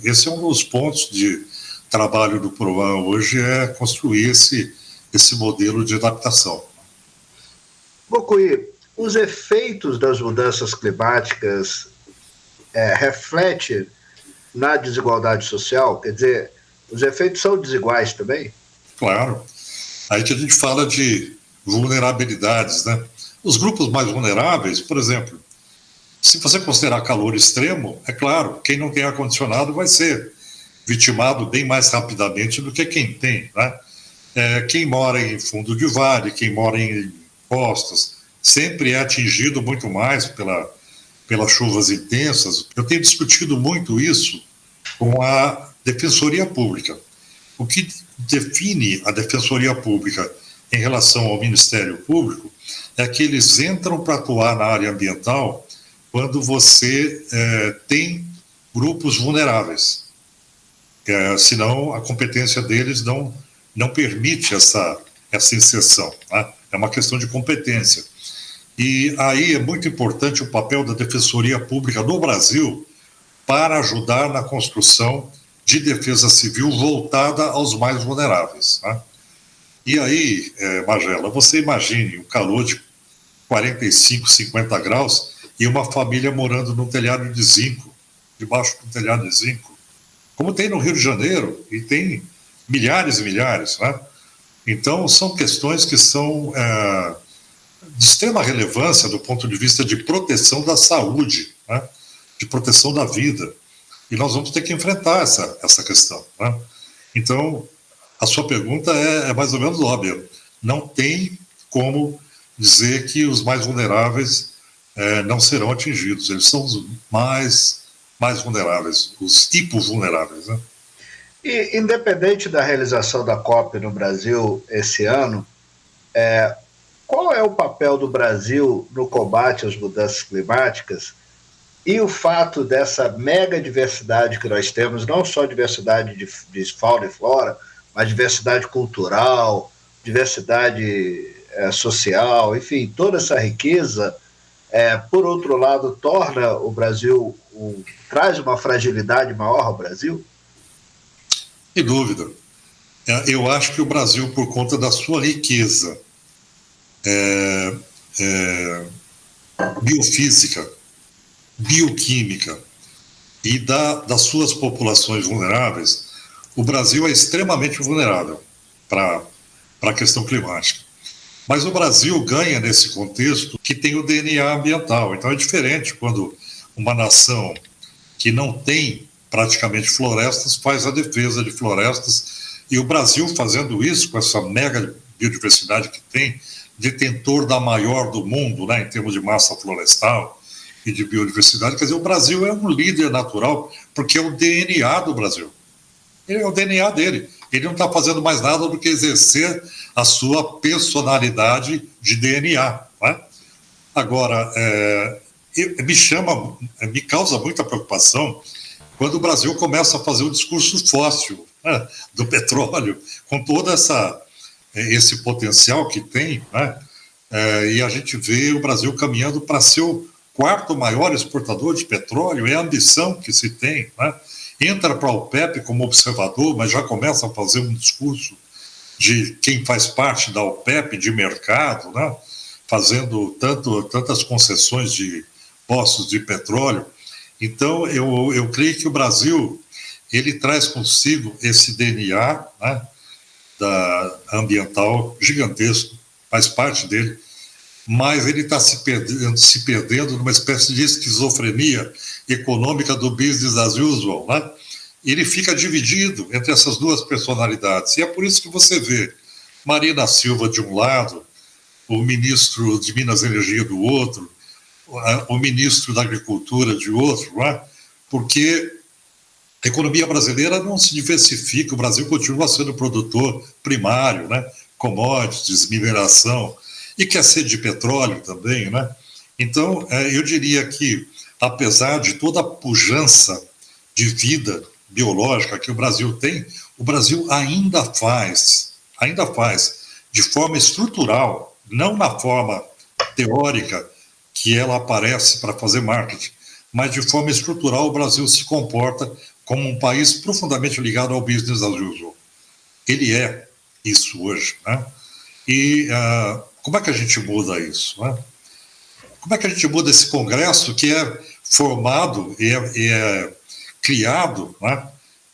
Esse é um dos pontos de trabalho do PROAN hoje, é construir esse modelo de adaptação. Bocuí, os efeitos das mudanças climáticas refletem na desigualdade social? Quer dizer, os efeitos são desiguais também? Claro. Aí que a gente fala de vulnerabilidades, Os grupos mais vulneráveis, por exemplo, se você considerar calor extremo, é claro, quem não tem ar-condicionado vai ser vitimado bem mais rapidamente do que quem tem, quem mora em fundo de vale, quem mora em costas, sempre é atingido muito mais pelas chuvas intensas. Eu tenho discutido muito isso com a Defensoria Pública. O que define a Defensoria Pública em relação ao Ministério Público é que eles entram para atuar na área ambiental quando você tem grupos vulneráveis. Senão, a competência deles não permite essa inserção. É uma questão de competência. E aí é muito importante o papel da Defensoria Pública no Brasil para ajudar na construção de defesa civil voltada aos mais vulneráveis. E aí, Magela, você imagine o calor de 45, 50 graus, e uma família morando num telhado de zinco, debaixo de um telhado de zinco, como tem no Rio de Janeiro, e tem milhares e milhares, né? Então, são questões que são de extrema relevância do ponto de vista de proteção da saúde, né? De proteção da vida. E nós vamos ter que enfrentar essa questão, né? Então, a sua pergunta é mais ou menos óbvia. Não tem como dizer que os mais vulneráveis não serão atingidos. Eles são os mais vulneráveis, os hipovulneráveis, né? E, independente da realização da COP no Brasil esse ano, qual é o papel do Brasil no combate às mudanças climáticas e o fato dessa mega diversidade que nós temos, não só diversidade de fauna e flora, mas diversidade cultural, diversidade social, enfim, toda essa riqueza, por outro lado, torna o Brasil, traz uma fragilidade maior ao Brasil? Sem dúvida. Eu acho que o Brasil, por conta da sua riqueza biofísica, bioquímica e das suas populações vulneráveis, o Brasil é extremamente vulnerável para a questão climática. Mas o Brasil ganha nesse contexto que tem o DNA ambiental. Então é diferente quando uma nação que não tem praticamente florestas faz a defesa de florestas, e o Brasil fazendo isso com essa mega biodiversidade que tem, detentor da maior do mundo, né, em termos de massa florestal e de biodiversidade. Quer dizer, o Brasil é um líder natural, porque é o DNA do Brasil. É o DNA dele. Ele não está fazendo mais nada do que exercer a sua personalidade de DNA. Né? Agora, me causa muita preocupação quando o Brasil começa a fazer o discurso fóssil, né, do petróleo, com todo esse potencial que tem, né, e a gente vê o Brasil caminhando para ser o quarto maior exportador de petróleo, é a ambição que se tem, né? Entra para a OPEP como observador, mas já começa a fazer um discurso de quem faz parte da OPEP, de mercado, né? Fazendo tantas concessões de poços de petróleo. Então, eu creio que o Brasil, ele traz consigo esse DNA, né, ambiental gigantesco, faz parte dele, mas ele está se perdendo numa espécie de esquizofrenia econômica do business as usual, né? Ele fica dividido entre essas duas personalidades, e é por isso que você vê Marina Silva de um lado, o ministro de Minas e Energia do outro, o ministro da Agricultura de outro, não é? Porque a economia brasileira não se diversifica, o Brasil continua sendo produtor primário, né? Commodities, mineração, e quer ser de petróleo também, né? Então, eu diria que, apesar de toda a pujança de vida biológica que o Brasil tem, o Brasil ainda faz de forma estrutural, não na forma teórica que ela aparece para fazer marketing, mas de forma estrutural o Brasil se comporta como um país profundamente ligado ao business as usual. Ele é isso hoje, né? E como é que a gente muda isso, né? Como é que a gente muda esse Congresso que é formado e é criado, né,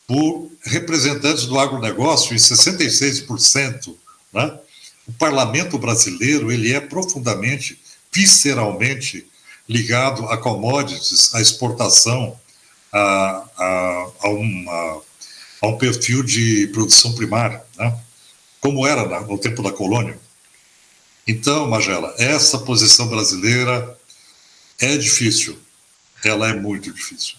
por representantes do agronegócio em 66%, né? O parlamento brasileiro, ele é profundamente, visceralmente ligado a commodities, à exportação, a um perfil de produção primária, né? Como era no tempo da colônia. Então, Magela, essa posição brasileira é difícil, ela é muito difícil.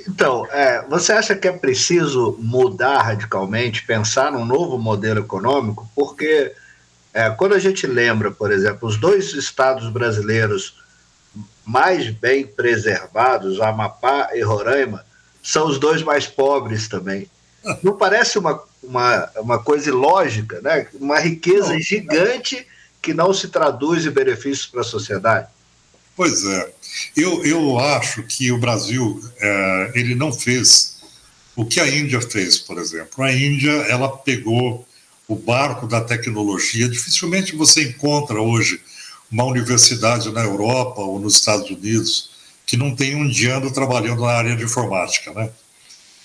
Então, você acha que é preciso mudar radicalmente, pensar num novo modelo econômico? Porque quando a gente lembra, por exemplo, os dois estados brasileiros mais bem preservados, Amapá e Roraima, são os dois mais pobres também. Não parece uma coisa ilógica, né? Uma riqueza gigante que não se traduz em benefícios para a sociedade? Pois é. Eu acho que o Brasil ele não fez o que a Índia fez, por exemplo. A Índia, ela pegou o barco da tecnologia. Dificilmente você encontra hoje uma universidade na Europa ou nos Estados Unidos que não tem um indiano trabalhando na área de informática, né?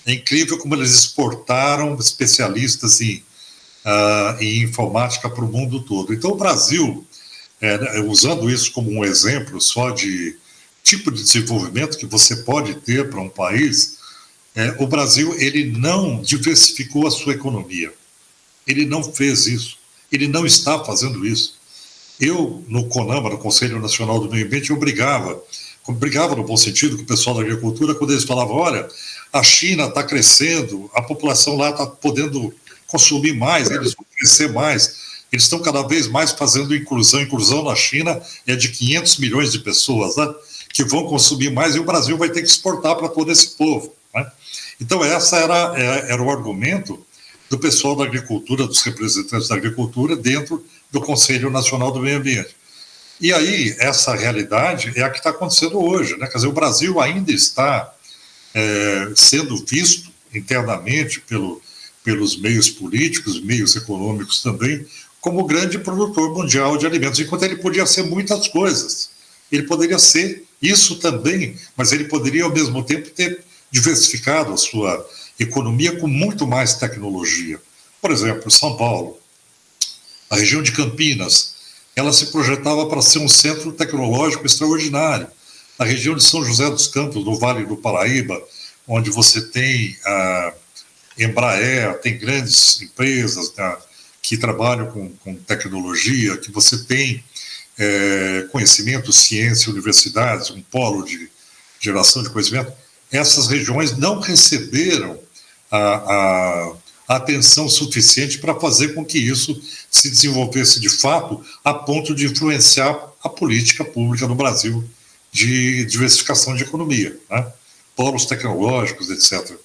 É incrível como eles exportaram especialistas em informática para o mundo todo. Então, o Brasil, usando isso como um exemplo só de tipo de desenvolvimento que você pode ter para um país, o Brasil ele não diversificou a sua economia. Ele não fez isso. Ele não está fazendo isso. Eu, no CONAMA, no Conselho Nacional do Meio Ambiente, eu brigava no bom sentido com o pessoal da agricultura, quando eles falavam, olha, a China está crescendo, a população lá está podendo consumir mais, eles vão crescer mais, eles estão cada vez mais fazendo inclusão. Inclusão na China é de 500 milhões de pessoas, né, que vão consumir mais, e o Brasil vai ter que exportar para todo esse povo, né? Então, essa era o argumento do pessoal da agricultura, dos representantes da agricultura, dentro do Conselho Nacional do Meio Ambiente. E aí, essa realidade é a que está acontecendo hoje, né? Quer dizer, o Brasil ainda está sendo visto internamente pelos meios políticos, meios econômicos também, como grande produtor mundial de alimentos, enquanto ele podia ser muitas coisas. Ele poderia ser isso também, mas ele poderia, ao mesmo tempo, ter diversificado a sua economia com muito mais tecnologia. Por exemplo, São Paulo, a região de Campinas, ela se projetava para ser um centro tecnológico extraordinário. A região de São José dos Campos, no Vale do Paraíba, onde você tem a Embraer, tem grandes empresas, né, que trabalham com tecnologia, que você tem conhecimento, ciência, universidades, um polo de geração de conhecimento. Essas regiões não receberam a atenção suficiente para fazer com que isso se desenvolvesse de fato a ponto de influenciar a política pública no Brasil de diversificação de economia, né? Polos tecnológicos, etc.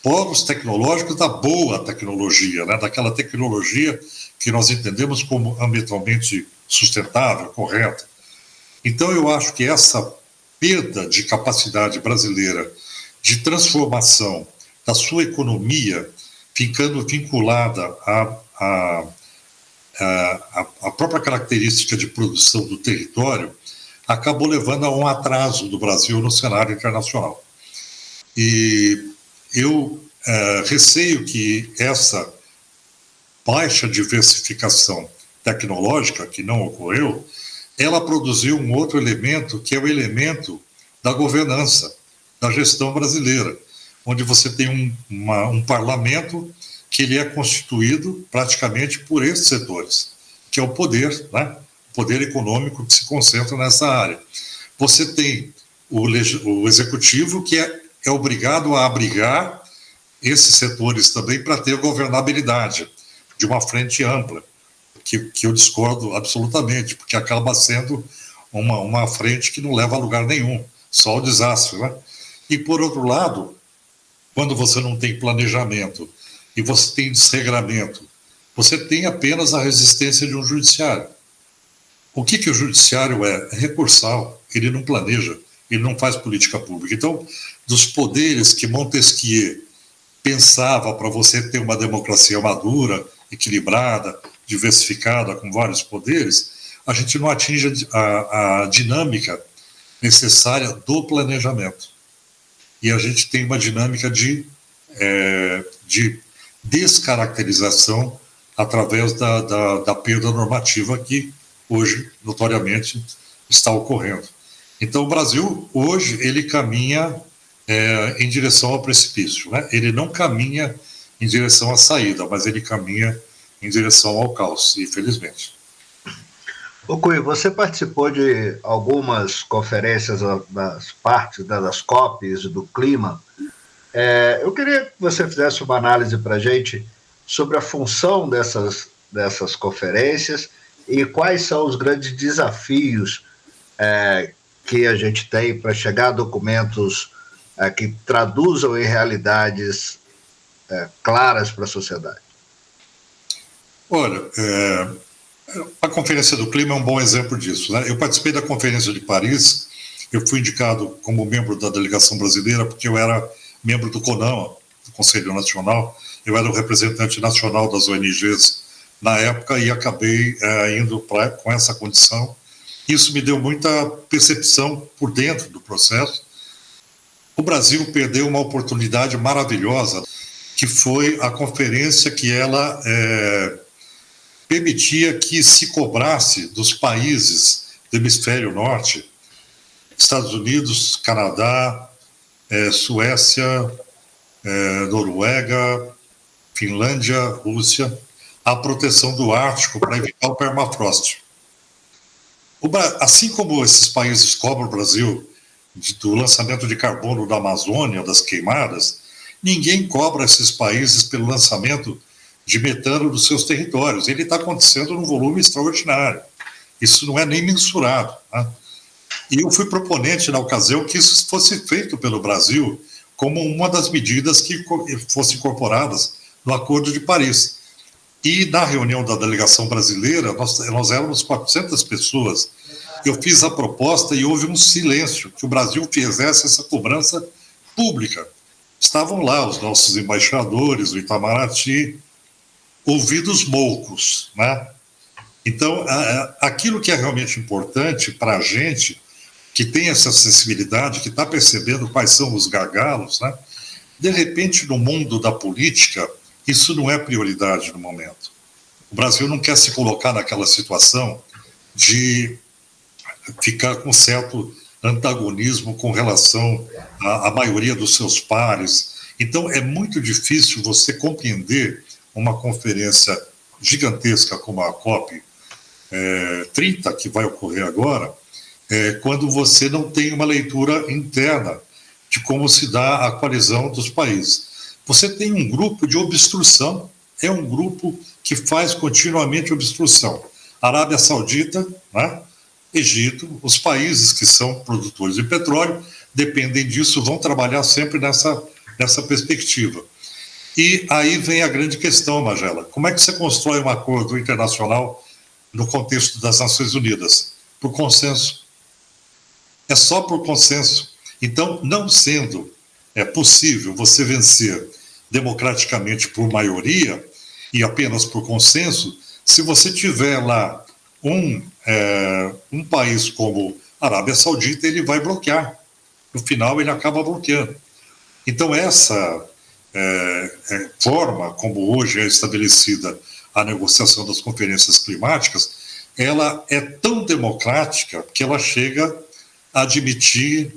Polos tecnológicos da boa tecnologia, né? Daquela tecnologia que nós entendemos como ambientalmente sustentável, correta. Então, eu acho que essa perda de capacidade brasileira de transformação da sua economia, ficando vinculada à própria característica de produção do território, acabou levando a um atraso do Brasil no cenário internacional. E eu receio que essa baixa diversificação tecnológica, que não ocorreu, ela produziu um outro elemento, que é o elemento da governança, da gestão brasileira, onde você tem um parlamento que ele é constituído praticamente por esses setores, que é o poder, né? O poder econômico que se concentra nessa área. Você tem o executivo, que é obrigado a abrigar esses setores também para ter governabilidade de uma frente ampla, que eu discordo absolutamente, porque acaba sendo uma frente que não leva a lugar nenhum, só o desastre, né? E, por outro lado, quando você não tem planejamento e você tem desregramento, você tem apenas a resistência de um judiciário. O que o judiciário é? É recursal, ele não planeja, ele não faz política pública. Então, dos poderes que Montesquieu pensava para você ter uma democracia madura, equilibrada, diversificada, com vários poderes, a gente não atinge a dinâmica necessária do planejamento. E a gente tem uma dinâmica de descaracterização através da perda normativa que hoje, notoriamente, está ocorrendo. Então, o Brasil, hoje, ele caminha em direção ao precipício, né? Ele não caminha em direção à saída, mas ele caminha em direção ao caos, infelizmente. Ô Cui, você participou de algumas conferências das partes das COPs do clima. Eu queria que você fizesse uma análise para a gente sobre a função dessas conferências e quais são os grandes desafios que a gente tem para chegar a documentos que traduzam em realidades claras para a sociedade. Olha, a Conferência do Clima é um bom exemplo disso, né? Eu participei da Conferência de Paris, eu fui indicado como membro da delegação brasileira porque eu era membro do CONAMA, do Conselho Nacional, eu era o representante nacional das ONGs na época e acabei indo com essa condição Isso me deu muita percepção por dentro do processo. O Brasil perdeu uma oportunidade maravilhosa, que foi a conferência que ela permitia que se cobrasse dos países do hemisfério norte, Estados Unidos, Canadá, Suécia, Noruega, Finlândia, Rússia, a proteção do Ártico para evitar o permafrost. Assim como esses países cobram o Brasil do lançamento de carbono da Amazônia, das queimadas, ninguém cobra esses países pelo lançamento de metano dos seus territórios. Ele está acontecendo num volume extraordinário. Isso não é nem mensurado, né? E eu fui proponente na ocasião que isso fosse feito pelo Brasil como uma das medidas que fossem incorporadas no Acordo de Paris. E na reunião da delegação brasileira, nós éramos 400 pessoas. Eu fiz a proposta e houve um silêncio, que o Brasil fizesse essa cobrança pública. Estavam lá os nossos embaixadores, o Itamaraty, ouvidos moucos, né? Então, aquilo que é realmente importante para a gente, que tem essa sensibilidade, que está percebendo quais são os gargalos, né? De repente, no mundo da política, isso não é prioridade no momento. O Brasil não quer se colocar naquela situação de ficar com certo antagonismo com relação à maioria dos seus pares. Então, é muito difícil você compreender uma conferência gigantesca como a COP 30, que vai ocorrer agora, quando você não tem uma leitura interna de como se dá a coalizão dos países. Você tem um grupo de obstrução, é um grupo que faz continuamente obstrução. Arábia Saudita, né? Egito, os países que são produtores de petróleo dependem disso, vão trabalhar sempre nessa perspectiva. E aí vem a grande questão, Magela. Como é que você constrói um acordo internacional no contexto das Nações Unidas? Por consenso. É só por consenso. Então, não sendo possível você vencer democraticamente por maioria e apenas por consenso, se você tiver lá um país como a Arábia Saudita, ele vai bloquear. No final, ele acaba bloqueando. Então, essa forma como hoje é estabelecida a negociação das conferências climáticas, ela é tão democrática que ela chega a admitir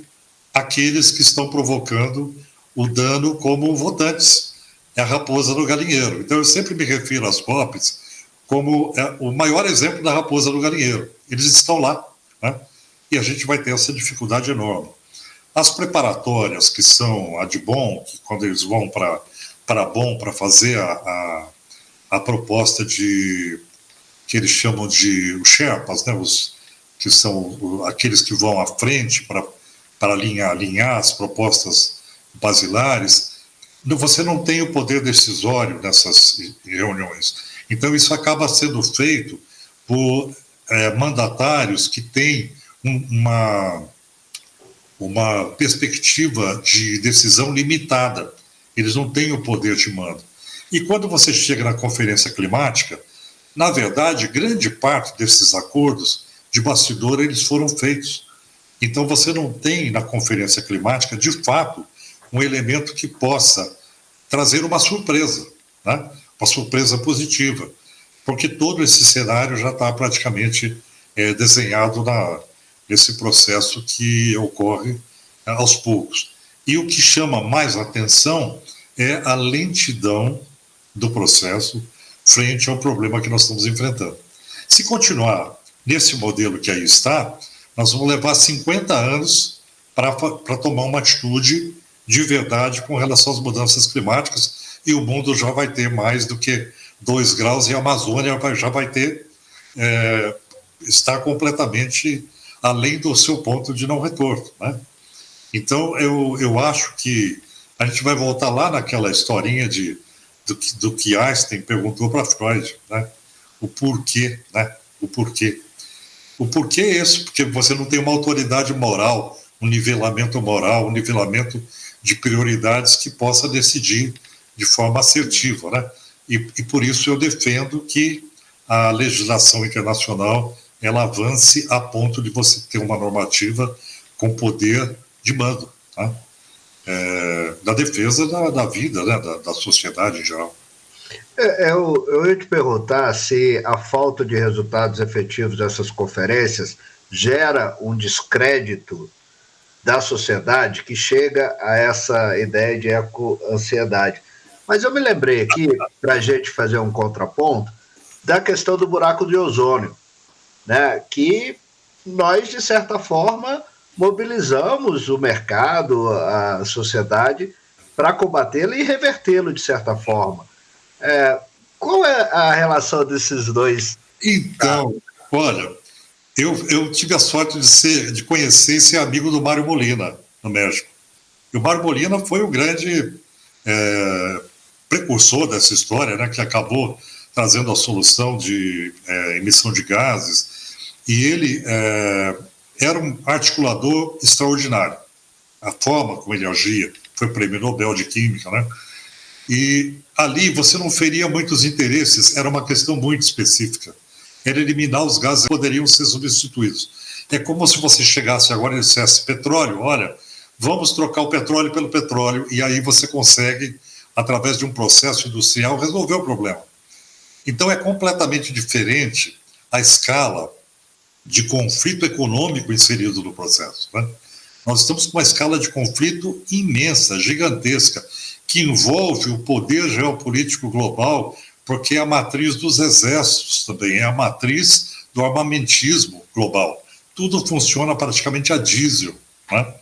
aqueles que estão provocando o dano como votantes. É a raposa no galinheiro. Então, eu sempre me refiro às COPs como o maior exemplo da raposa no galinheiro. Eles estão lá, né? E a gente vai ter essa dificuldade enorme. As preparatórias, que são a de Bonn, que quando eles vão para Bonn para fazer a proposta que eles chamam de os Sherpas, né? Que são aqueles que vão à frente para alinhar as propostas basilares, você não tem o poder decisório nessas reuniões. Então, isso acaba sendo feito por mandatários que têm uma perspectiva de decisão limitada. Eles não têm o poder de mando. E quando você chega na conferência climática, na verdade, grande parte desses acordos de bastidor, eles foram feitos. Então, você não tem na conferência climática, de fato, um elemento que possa trazer uma surpresa, né? Uma surpresa positiva, porque todo esse cenário já está praticamente desenhado nesse processo que ocorre aos poucos. E o que chama mais atenção é a lentidão do processo frente ao problema que nós estamos enfrentando. Se continuar nesse modelo que aí está, nós vamos levar 50 anos para tomar uma atitude de verdade com relação às mudanças climáticas, e o mundo já vai ter mais do que 2 graus e a Amazônia já vai ter, está completamente além do seu ponto de não retorno, né? Então, eu acho que a gente vai voltar lá naquela historinha do que Einstein perguntou para Freud, né? O porquê, né? O porquê. O porquê é esse, porque você não tem uma autoridade moral, um nivelamento moral, um nivelamento de prioridades que possa decidir de forma assertiva, né? E por isso eu defendo que a legislação internacional ela avance a ponto de você ter uma normativa com poder de mando, tá? Da defesa da vida, né, da sociedade em geral. Eu ia te perguntar se a falta de resultados efetivos dessas conferências gera um descrédito da sociedade que chega a essa ideia de eco-ansiedade. Mas eu me lembrei aqui, para a gente fazer um contraponto, da questão do buraco de ozônio, né? Que nós, de certa forma, mobilizamos o mercado, a sociedade, para combatê-lo e revertê-lo, de certa forma. Qual é a relação desses dois? Então, olha, eu tive a sorte de conhecer e ser amigo do Mário Molina, no México. E o Mário Molina foi o grande precursor dessa história, né, que acabou trazendo a solução de emissão de gases. E ele era um articulador extraordinário. A forma como ele agia, foi prêmio Nobel de Química, né? E ali você não feria muitos interesses, era uma questão muito específica. Era eliminar os gases que poderiam ser substituídos. É como se você chegasse agora e dissesse: petróleo, olha, vamos trocar o petróleo pelo petróleo, e aí você consegue, através de um processo industrial, resolver o problema. Então é completamente diferente a escala de conflito econômico inserido no processo, né? Nós estamos com uma escala de conflito imensa, gigantesca, que envolve o poder geopolítico global, porque é a matriz dos exércitos também, é a matriz do armamentismo global. Tudo funciona praticamente a diesel, né?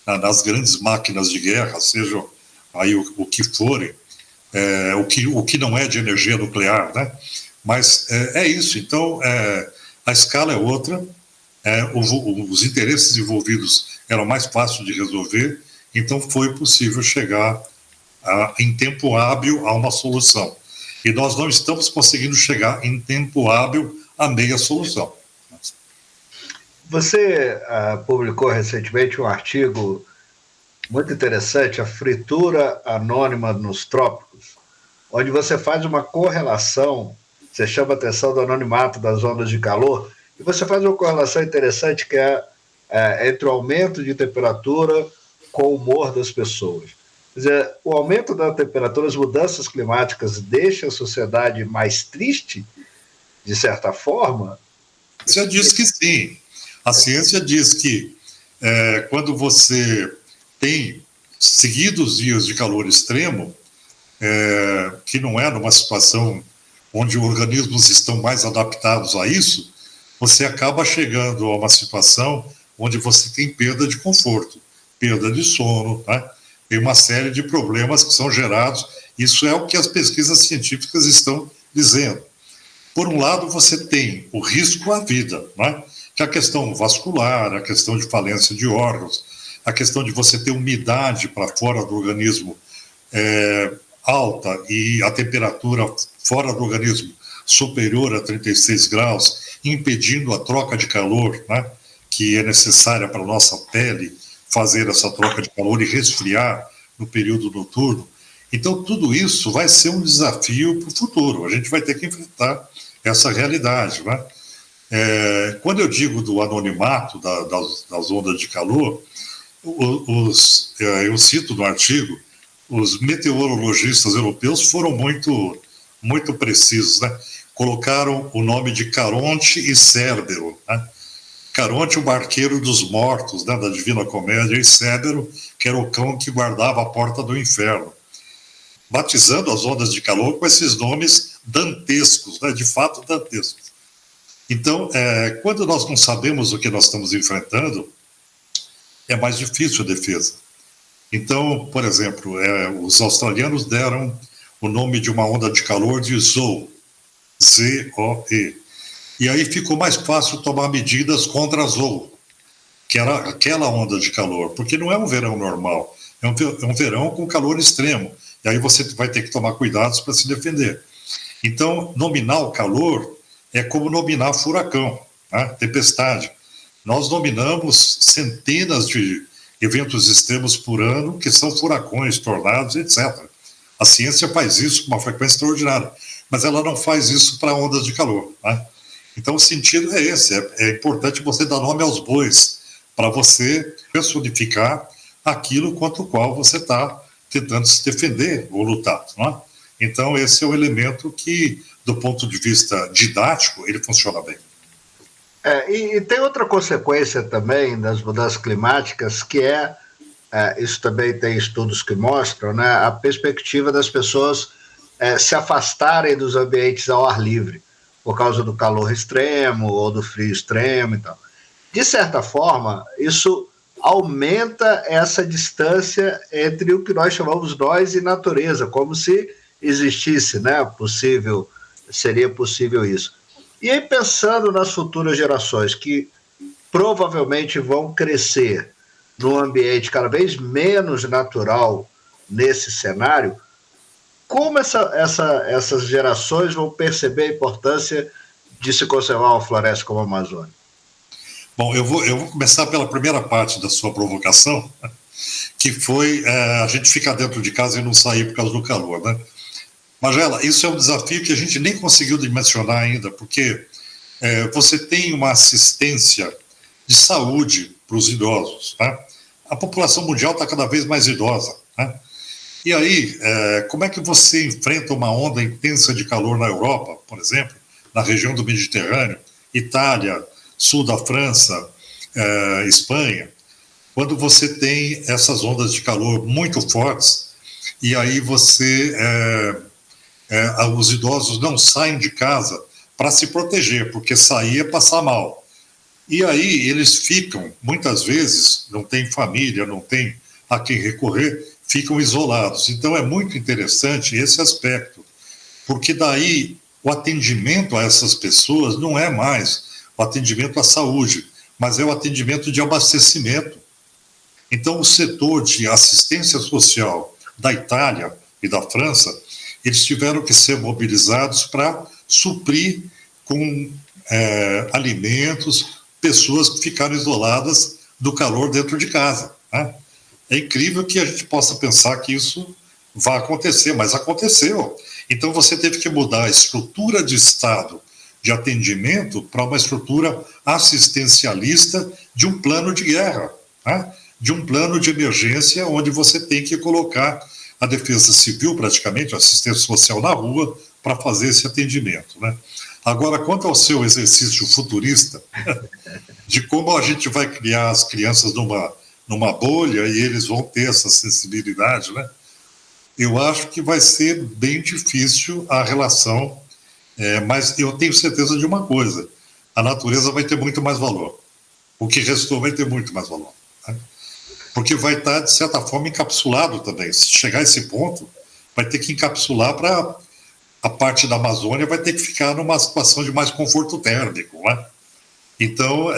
Nas grandes máquinas de guerra, sejam aí o que forem, o que não é de energia nuclear, né? Mas é isso. Então, a escala é outra, os interesses envolvidos eram mais fáceis de resolver, então foi possível chegar em tempo hábil a uma solução. E nós não estamos conseguindo chegar em tempo hábil a meia solução. Você publicou recentemente um artigo muito interessante, A Fritura Anônima nos Trópicos, onde você faz uma correlação, você chama a atenção do anonimato das ondas de calor, e você faz uma correlação interessante que é entre o aumento de temperatura com o humor das pessoas. Quer dizer, o aumento da temperatura, as mudanças climáticas deixam a sociedade mais triste, de certa forma? A ciência diz que sim. A ciência diz que quando você tem seguidos dias de calor extremo, que não é numa situação onde os organismos estão mais adaptados a isso, você acaba chegando a uma situação onde você tem perda de conforto, perda de sono, né? Tem uma série de problemas que são gerados. Isso é o que as pesquisas científicas estão dizendo. Por um lado, você tem o risco à vida, né? Que é a questão vascular, a questão de falência de órgãos, a questão de você ter umidade para fora do organismo alta e a temperatura fora do organismo superior a 36 graus, impedindo a troca de calor, né? Que é necessária para a nossa pele fazer essa troca de calor e resfriar no período noturno. Então, tudo isso vai ser um desafio para o futuro. A gente vai ter que enfrentar essa realidade, né? Quando eu digo do anonimato das ondas de calor, eu cito no artigo, os meteorologistas europeus foram muito precisos, né? Colocaram o nome de Caronte e Cérbero, né? Caronte, o barqueiro dos mortos, né, da Divina Comédia, e Cérbero, que era o cão que guardava a porta do inferno, batizando as ondas de calor com esses nomes dantescos, né, de fato dantescos. Então, quando nós não sabemos o que nós estamos enfrentando, é mais difícil a defesa. Então, por exemplo, os australianos deram o nome de uma onda de calor de Zoe, Z-O-E. E aí ficou mais fácil tomar medidas contra a Zoe, que era aquela onda de calor, porque não é um verão normal, é um verão com calor extremo. E aí você vai ter que tomar cuidados para se defender. Então, nominar o calor é como nominar furacão, né? Tempestade. Nós nominamos centenas de eventos extremos por ano, que são furacões, tornados, etc. A ciência faz isso com uma frequência extraordinária, mas ela não faz isso para ondas de calor, né? Então, o sentido é esse, é importante você dar nome aos bois, para você personificar aquilo contra o qual você está tentando se defender ou lutar, não é? Então, esse é o elemento que, do ponto de vista didático, ele funciona bem. E tem outra consequência também das mudanças climáticas, que isso também tem estudos que mostram, né, a perspectiva das pessoas se afastarem dos ambientes ao ar livre, por causa do calor extremo ou do frio extremo e tal. De certa forma, isso aumenta essa distância entre o que nós chamamos nós e natureza, como se existisse, né, seria possível isso. E aí, pensando nas futuras gerações, que provavelmente vão crescer num ambiente cada vez menos natural nesse cenário, como essas gerações vão perceber a importância de se conservar uma floresta como a Amazônia? Bom, eu vou começar pela primeira parte da sua provocação, que foi a gente ficar dentro de casa e não sair por causa do calor, né? Magela, isso é um desafio que a gente nem conseguiu dimensionar ainda, porque você tem uma assistência de saúde para os idosos, né? A população mundial está cada vez mais idosa, né? E aí, como é que você enfrenta uma onda intensa de calor na Europa, por exemplo, na região do Mediterrâneo, Itália, sul da França, Espanha, quando você tem essas ondas de calor muito fortes, e aí os idosos não saem de casa para se proteger, porque sair é passar mal. E aí eles ficam, muitas vezes, não tem família, não tem a quem recorrer, ficam isolados. Então é muito interessante esse aspecto, porque daí o atendimento a essas pessoas não é mais o atendimento à saúde, mas é o atendimento de abastecimento. Então o setor de assistência social da Itália e da França, eles tiveram que ser mobilizados para suprir com alimentos pessoas que ficaram isoladas do calor dentro de casa, né? É incrível que a gente possa pensar que isso vai acontecer, mas aconteceu. Então você teve que mudar a estrutura de Estado de atendimento para uma estrutura assistencialista de um plano de guerra, né? De um plano de emergência onde você tem que colocar a defesa civil, praticamente, a assistência social na rua, para fazer esse atendimento, né? Agora, quanto ao seu exercício futurista, de como a gente vai criar as crianças numa bolha e eles vão ter essa sensibilidade, né? Eu acho que vai ser bem difícil a relação, mas eu tenho certeza de uma coisa: a natureza vai ter muito mais valor. O que restou vai ter muito mais valor, né? Porque vai estar, de certa forma, encapsulado também. Se chegar a esse ponto, vai ter que encapsular para a parte da Amazônia, vai ter que ficar numa situação de mais conforto térmico, né? Então,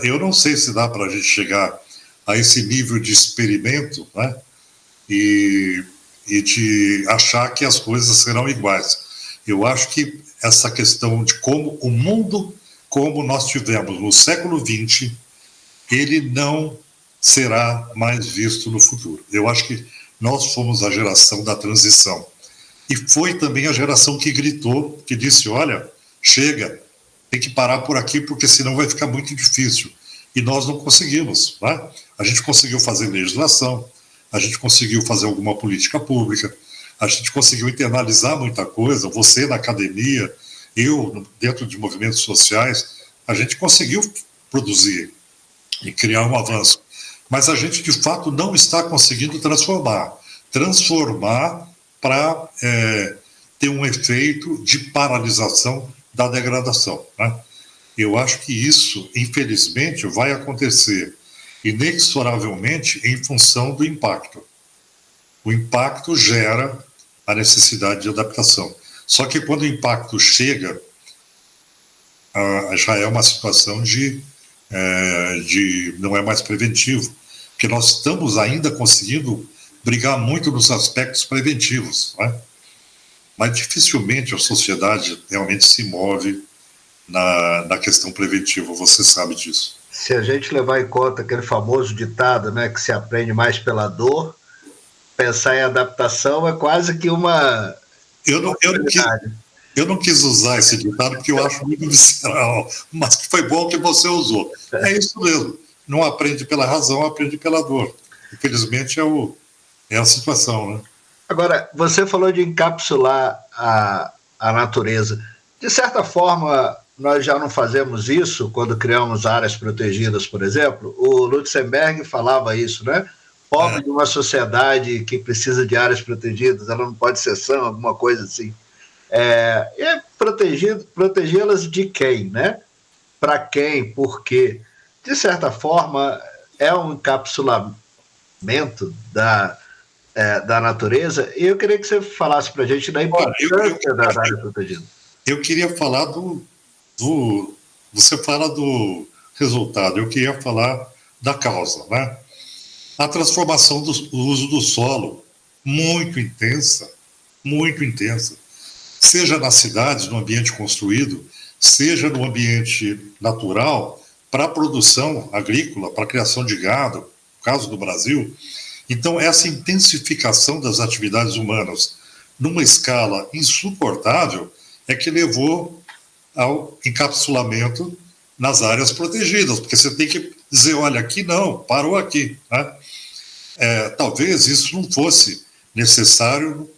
eu não sei se dá para a gente chegar a esse nível de experimento, né? E de achar que as coisas serão iguais. Eu acho que essa questão de como o mundo, como nós tivemos no século XX, ele não será mais visto no futuro. Eu acho que nós fomos a geração da transição. E foi também a geração que gritou, que disse, olha, chega, tem que parar por aqui, porque senão vai ficar muito difícil. E nós não conseguimos, né? A gente conseguiu fazer legislação, a gente conseguiu fazer alguma política pública, a gente conseguiu internalizar muita coisa, você na academia, eu dentro de movimentos sociais, a gente conseguiu produzir e criar um avanço. Mas a gente, de fato, não está conseguindo transformar para ter um efeito de paralisação da degradação, né? Eu acho que isso, infelizmente, vai acontecer inexoravelmente em função do impacto. O impacto gera a necessidade de adaptação. Só que quando o impacto chega, já é uma situação de não é mais preventivo, porque nós estamos ainda conseguindo brigar muito nos aspectos preventivos, né? Mas dificilmente a sociedade realmente se move na questão preventiva, você sabe disso. Se a gente levar em conta aquele famoso ditado, né, que se aprende mais pela dor, pensar em adaptação é quase que uma... Eu não quis usar esse ditado porque eu acho muito visceral, mas foi bom que você usou. É isso mesmo. Não aprende pela razão, aprende pela dor. Infelizmente é a situação, né? Agora, você falou de encapsular a natureza. De certa forma, nós já não fazemos isso quando criamos áreas protegidas, por exemplo. O Lutzenberg falava isso, né? Pobre de uma sociedade que precisa de áreas protegidas, ela não pode ser sã, alguma coisa assim. E protegê-las de quem, né? Para quem, por quê? De certa forma, é um encapsulamento da natureza, e eu queria que você falasse para a gente da importância das áreas protegidas. Eu queria falar você fala do resultado, eu queria falar da causa, né? A transformação do uso do solo, muito intensa, seja nas cidades, no ambiente construído, seja no ambiente natural, para a produção agrícola, para a criação de gado, no caso do Brasil. Então, essa intensificação das atividades humanas numa escala insuportável é que levou ao encapsulamento nas áreas protegidas, porque você tem que dizer, olha, aqui não, parou aqui, né? Talvez isso não fosse necessário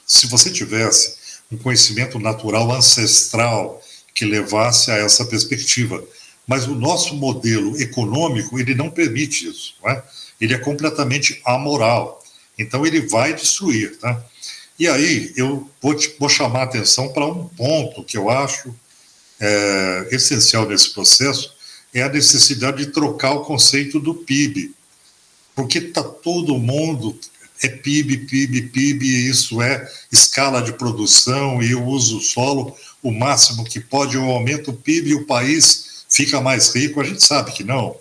se você tivesse um conhecimento natural ancestral que levasse a essa perspectiva. Mas o nosso modelo econômico, ele não permite isso, né? Ele é completamente amoral. Então, ele vai destruir, tá? E aí, eu vou chamar a atenção para um ponto que eu acho essencial nesse processo, é a necessidade de trocar o conceito do PIB. Porque está todo mundo, PIB, isso é escala de produção e eu uso o solo o máximo que pode, eu aumento o PIB e o país fica mais rico. A gente sabe que não.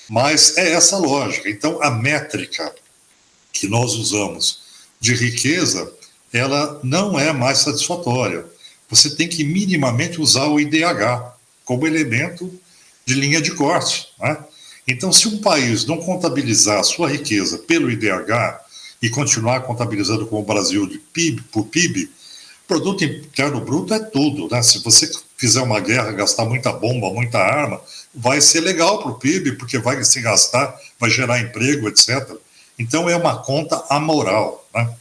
Mas é essa lógica. Então, a métrica que nós usamos de riqueza, ela não é mais satisfatória. Você tem que minimamente usar o IDH como elemento de linha de corte, né? Então, se um país não contabilizar a sua riqueza pelo IDH e continuar contabilizando como o Brasil de PIB por PIB, produto interno bruto é tudo, né? Se você fizer uma guerra, gastar muita bomba, muita arma, vai ser legal para o PIB, porque vai se gastar, vai gerar emprego, etc. Então, é uma conta amoral, né?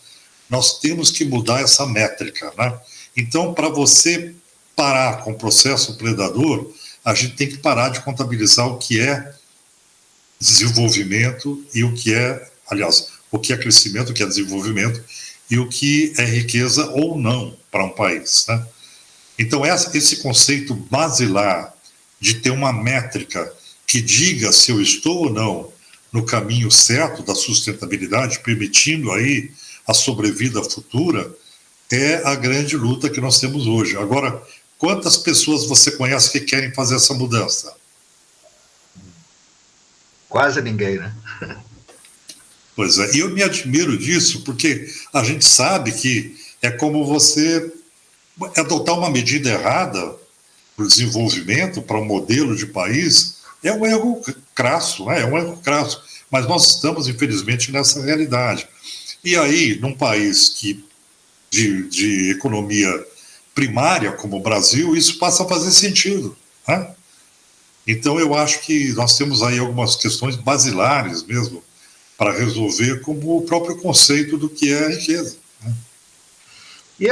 Nós temos que mudar essa métrica, né? Então, para você parar com o processo predador, a gente tem que parar de contabilizar o que é desenvolvimento e o que é, aliás, o que é crescimento, o que é desenvolvimento e o que é riqueza ou não para um país, né? Então, esse conceito basilar de ter uma métrica que diga se eu estou ou não no caminho certo da sustentabilidade, permitindo aí a sobrevida futura, é a grande luta que nós temos hoje. Agora, quantas pessoas você conhece que querem fazer essa mudança? Quase ninguém, né? Pois é, e eu me admiro disso, porque a gente sabe que é como você adotar uma medida errada para o desenvolvimento, para um modelo de país, é um erro crasso, né? É um erro crasso. Mas nós estamos, infelizmente, nessa realidade. E aí, num país de economia primária, como o Brasil, isso passa a fazer sentido, né? Então, eu acho que nós temos aí algumas questões basilares mesmo para resolver, como o próprio conceito do que é a riqueza, né? E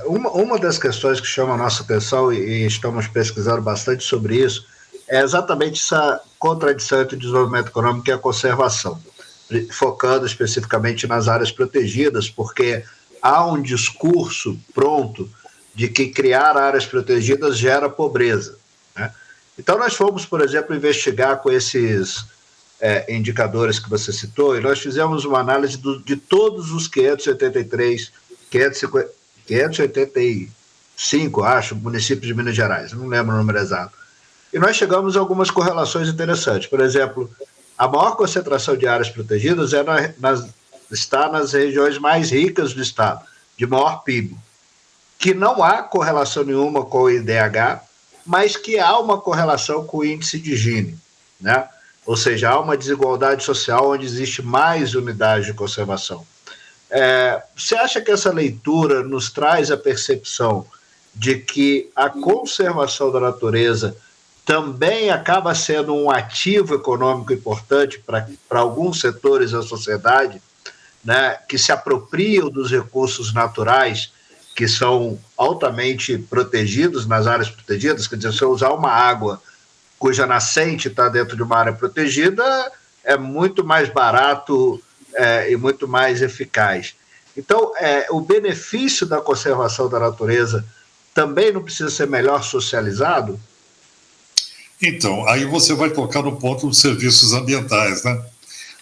uma das questões que chama a nossa atenção, e estamos pesquisando bastante sobre isso, é exatamente essa contradição entre o desenvolvimento econômico e a conservação, focando especificamente nas áreas protegidas, porque há um discurso pronto de que criar áreas protegidas gera pobreza, né? Então, nós fomos, por exemplo, investigar com esses indicadores que você citou, e nós fizemos uma análise de todos os 585, acho, municípios de Minas Gerais, não lembro o número exato. E nós chegamos a algumas correlações interessantes. Por exemplo, a maior concentração de áreas protegidas está nas regiões mais ricas do estado, de maior PIB, que não há correlação nenhuma com o IDH, mas que há uma correlação com o índice de Gini, né? Ou seja, há uma desigualdade social onde existe mais unidade de conservação. Você acha que essa leitura nos traz a percepção de que a conservação da natureza também acaba sendo um ativo econômico importante para alguns setores da sociedade, né, que se apropriam dos recursos naturais que são altamente protegidos nas áreas protegidas? Quer dizer, se eu usar uma água cuja nascente está dentro de uma área protegida, é muito mais barato e muito mais eficaz. Então, o benefício da conservação da natureza também não precisa ser melhor socializado? Então, aí você vai tocar no ponto dos serviços ambientais, né?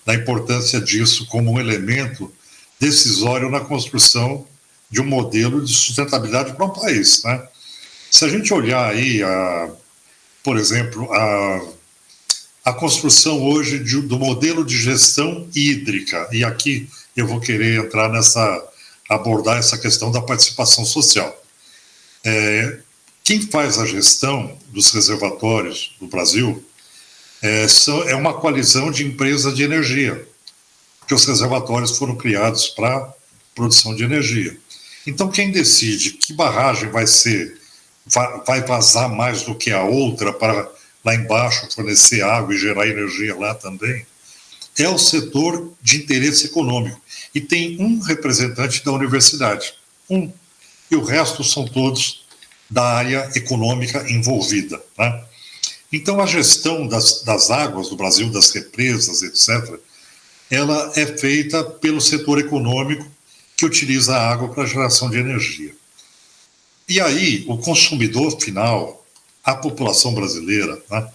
Da importância disso como um elemento decisório na construção de um modelo de sustentabilidade para um país, né? Se a gente olhar aí, por exemplo, a construção hoje do modelo de gestão hídrica, e aqui eu vou querer entrar abordar essa questão da participação social. Quem faz a gestão dos reservatórios no Brasil é uma coalizão de empresas de energia, porque os reservatórios foram criados para produção de energia. Então, quem decide que barragem vai vazar mais do que a outra para lá embaixo fornecer água e gerar energia lá também, é o setor de interesse econômico. E tem um representante da universidade, e o resto são todos da área econômica envolvida, né? Então, a gestão das águas do Brasil, das represas, etc., ela é feita pelo setor econômico que utiliza a água para geração de energia. E aí, o consumidor final, a população brasileira, né,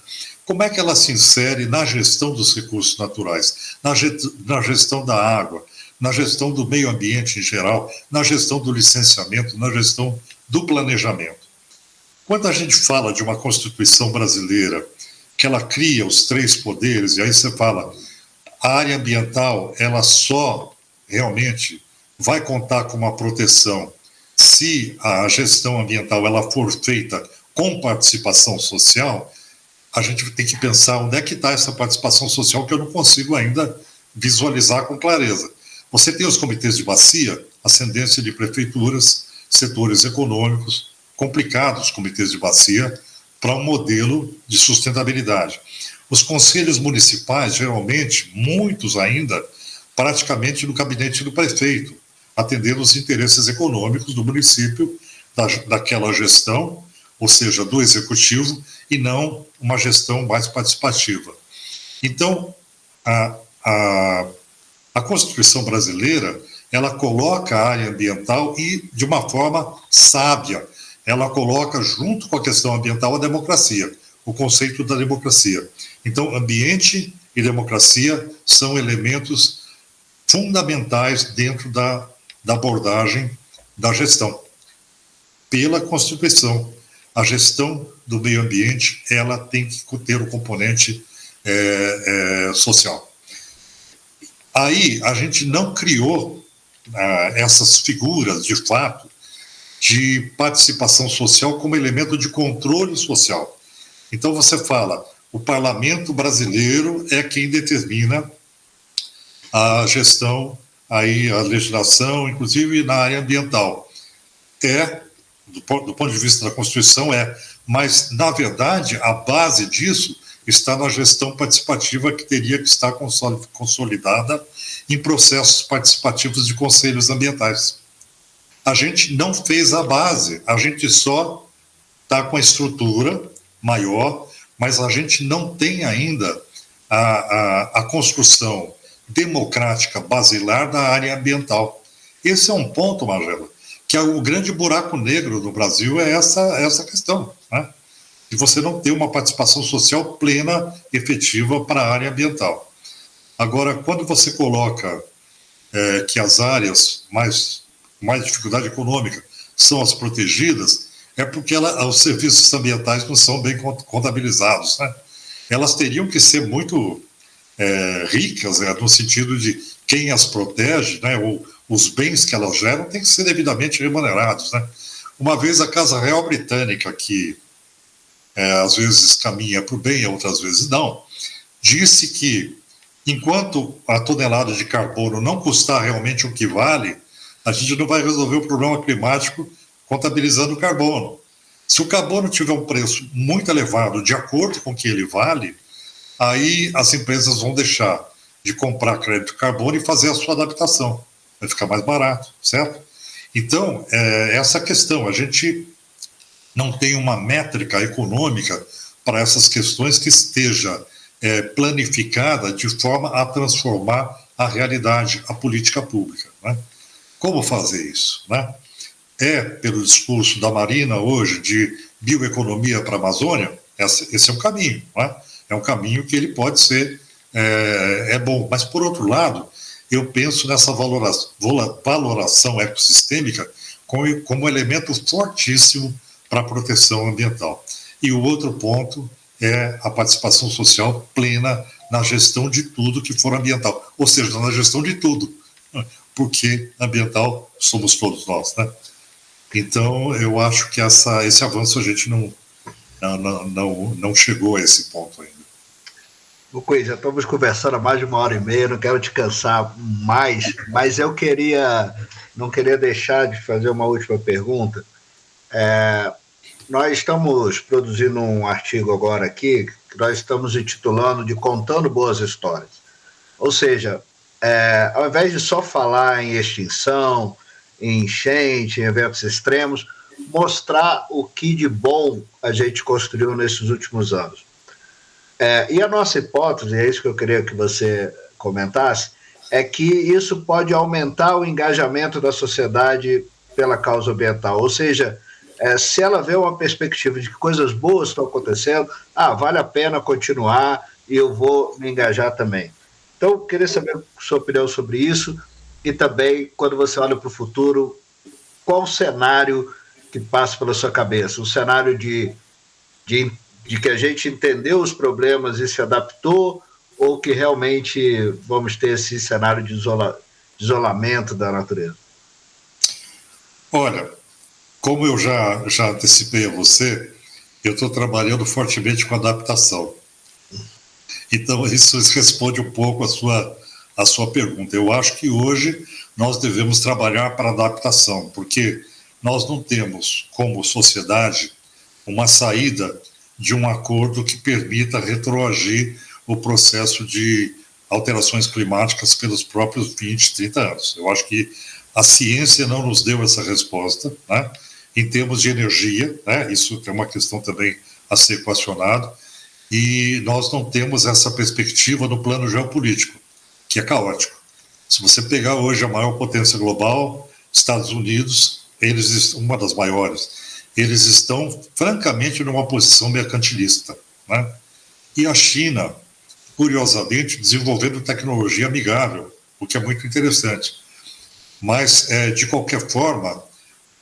como é que ela se insere na gestão dos recursos naturais, na gestão da água, na gestão do meio ambiente em geral, na gestão do licenciamento, na gestão do planejamento? Quando a gente fala de uma Constituição brasileira, que ela cria os 3 poderes, e aí você fala, a área ambiental, ela só realmente vai contar com uma proteção se a gestão ambiental ela for feita com participação social. A gente tem que pensar onde é que está essa participação social que eu não consigo ainda visualizar com clareza. Você tem os comitês de bacia, ascendência de prefeituras, setores econômicos, complicados comitês de bacia, para um modelo de sustentabilidade. Os conselhos municipais, geralmente, muitos ainda, praticamente no gabinete do prefeito, atendendo os interesses econômicos do município, daquela gestão, ou seja, do executivo, e não uma gestão mais participativa. Então, a Constituição brasileira, ela coloca a área ambiental e, de uma forma sábia, ela coloca junto com a questão ambiental a democracia, o conceito da democracia. Então, ambiente e democracia são elementos fundamentais dentro da abordagem da gestão. Pela Constituição, a gestão do meio ambiente ela tem que ter o componente social. Aí, a gente não criou essas figuras, de fato, de participação social como elemento de controle social. Então você fala, o parlamento brasileiro é quem determina a gestão, aí, a legislação, inclusive na área ambiental. Do ponto de vista da Constituição, mas, na verdade, a base disso está na gestão participativa que teria que estar consolidada em processos participativos de conselhos ambientais. A gente não fez a base, a gente só está com a estrutura maior, mas a gente não tem ainda a construção democrática basilar da área ambiental. Esse é um ponto, Magela, que é o grande buraco negro do Brasil, é essa questão, né? De você não ter uma participação social plena, efetiva para a área ambiental. Agora, quando você coloca que as áreas mais dificuldade econômica são as protegidas, é porque os serviços ambientais não são bem contabilizados, né? Elas teriam que ser muito ricas, no sentido de quem as protege, né? Ou os bens que elas geram têm que ser devidamente remunerados, né? Uma vez a Casa Real Britânica, que às vezes caminha para o bem, outras vezes não, disse que Enquanto a tonelada de carbono não custar realmente o que vale, a gente não vai resolver o problema climático contabilizando o carbono. Se o carbono tiver um preço muito elevado, de acordo com o que ele vale, aí as empresas vão deixar de comprar crédito carbono e fazer a sua adaptação. Vai ficar mais barato, certo? Então, essa questão, a gente não tem uma métrica econômica para essas questões que esteja planificada de forma a transformar a realidade, a política pública, né? Como fazer isso, né? Pelo discurso da Marina hoje de bioeconomia para a Amazônia, esse é um caminho, né? É um caminho que ele pode ser bom, mas por outro lado, eu penso nessa valoração ecossistêmica como elemento fortíssimo para a proteção ambiental. E o outro ponto é a participação social plena na gestão de tudo que for ambiental, ou seja, na gestão de tudo, porque ambiental somos todos nós, né? Então, eu acho que esse avanço a gente não chegou a esse ponto ainda. Coisa, já estamos conversando há mais de 1h30, não quero te cansar mais, mas eu não queria deixar de fazer uma última pergunta. Nós estamos produzindo um artigo agora aqui, que nós estamos intitulando de Contando Boas Histórias. Ou seja, ao invés de só falar em extinção, em enchente, em eventos extremos, mostrar o que de bom a gente construiu nesses últimos anos. E a nossa hipótese, é isso que eu queria que você comentasse, é que isso pode aumentar o engajamento da sociedade pela causa ambiental. Ou seja, se ela vê uma perspectiva de que coisas boas estão acontecendo, vale a pena continuar e eu vou me engajar também. Então, eu queria saber a sua opinião sobre isso e também, quando você olha para o futuro, qual o cenário que passa pela sua cabeça? Um cenário de que a gente entendeu os problemas e se adaptou, ou que realmente vamos ter esse cenário de isolamento da natureza? Olha, como eu já antecipei a você, eu estou trabalhando fortemente com adaptação. Então, isso responde um pouco a sua pergunta. Eu acho que hoje nós devemos trabalhar para adaptação, porque nós não temos, como sociedade, uma saída de um acordo que permita retroagir o processo de alterações climáticas pelos próprios 20, 30 anos. Eu acho que a ciência não nos deu essa resposta, né? Em termos de energia, né? Isso é uma questão também a ser equacionado, e nós não temos essa perspectiva no plano geopolítico, que é caótico. Se você pegar hoje a maior potência global, Estados Unidos, uma das maiores, eles estão, francamente, numa posição mercantilista, né? E a China, curiosamente, desenvolvendo tecnologia amigável, o que é muito interessante. Mas, de qualquer forma,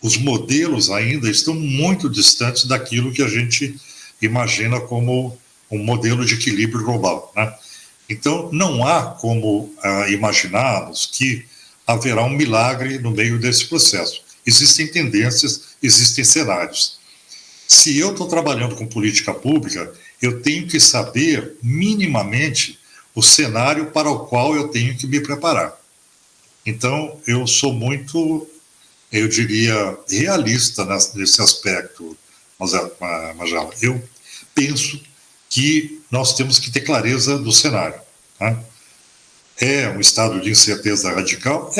os modelos ainda estão muito distantes daquilo que a gente imagina como um modelo de equilíbrio global, né? Então, não há como imaginarmos que haverá um milagre no meio desse processo. Existem tendências, existem cenários. Se eu estou trabalhando com política pública, eu tenho que saber minimamente o cenário para o qual eu tenho que me preparar. Então, eu sou muito, eu diria, realista nesse aspecto, Majala. Eu penso que nós temos que ter clareza do cenário, né? É um estado de incerteza radical?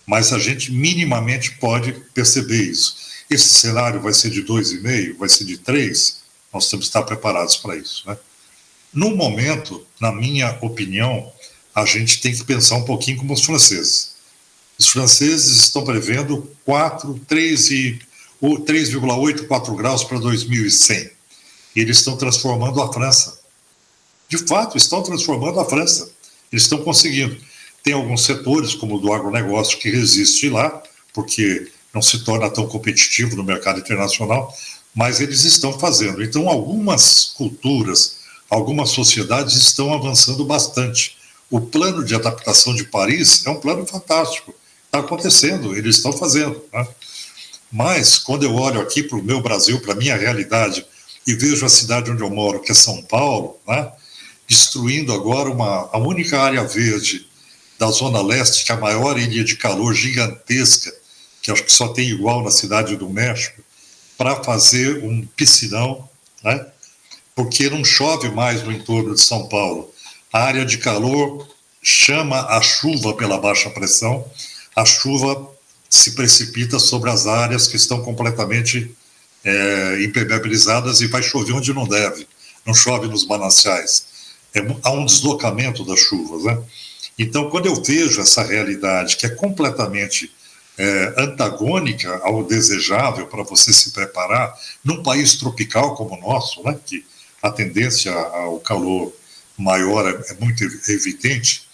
Mas a gente minimamente pode perceber isso. Esse cenário vai ser de 2,5, vai ser de 3, nós temos que estar preparados para isso, né? No momento, na minha opinião, a gente tem que pensar um pouquinho como os franceses. Os franceses estão prevendo 3,8, 4 graus para 2100. E eles estão transformando a França. De fato, estão transformando a França. Eles estão conseguindo. Tem alguns setores, como o do agronegócio, que resiste lá, porque não se torna tão competitivo no mercado internacional, mas eles estão fazendo. Então, algumas culturas, algumas sociedades estão avançando bastante. O plano de adaptação de Paris é um plano fantástico. Está acontecendo, eles estão fazendo, né? Mas, quando eu olho aqui para o meu Brasil, para a minha realidade, e vejo a cidade onde eu moro, que é São Paulo, né? destruindo agora a única área verde da Zona Leste, que é a maior ilha de calor gigantesca, que acho que só tem igual na Cidade do México, para fazer um piscinão, né? Porque não chove mais no entorno de São Paulo. A área de calor chama a chuva pela baixa pressão, a chuva se precipita sobre as áreas que estão completamente impermeabilizadas e vai chover onde não deve, não chove nos mananciais. Há um deslocamento das chuvas, né? Então, quando eu vejo essa realidade que é completamente antagônica ao desejável para você se preparar num país tropical como o nosso, né, que a tendência ao calor maior é muito evidente,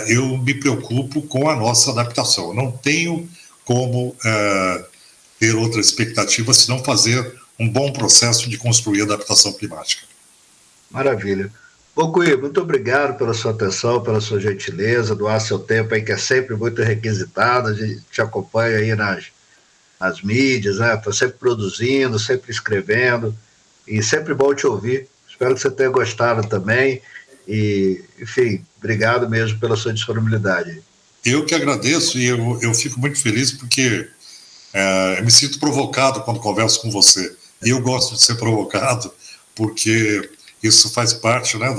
eu me preocupo com a nossa adaptação. Eu não tenho como ter outra expectativa senão fazer um bom processo de construir adaptação climática. Maravilha. Bocuí, muito obrigado pela sua atenção, pela sua gentileza, doar seu tempo aí, que é sempre muito requisitado. A gente te acompanha aí nas mídias, né? Estou sempre produzindo, sempre escrevendo, e sempre bom te ouvir. Espero que você tenha gostado também. E, enfim, obrigado mesmo pela sua disponibilidade. Eu que agradeço, e eu fico muito feliz porque eu me sinto provocado quando converso com você. E eu gosto de ser provocado porque isso faz parte, né,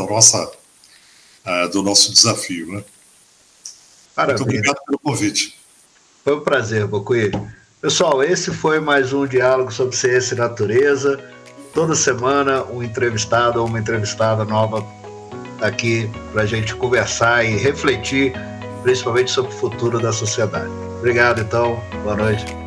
do nosso desafio, né? Maravilha. Muito obrigado pelo convite. Foi um prazer, Bocuí. Pessoal, esse foi mais um Diálogo sobre Ciência e Natureza. Toda semana um entrevistado ou uma entrevistada nova aqui para a gente conversar e refletir, principalmente sobre o futuro da sociedade. Obrigado, então. Boa noite.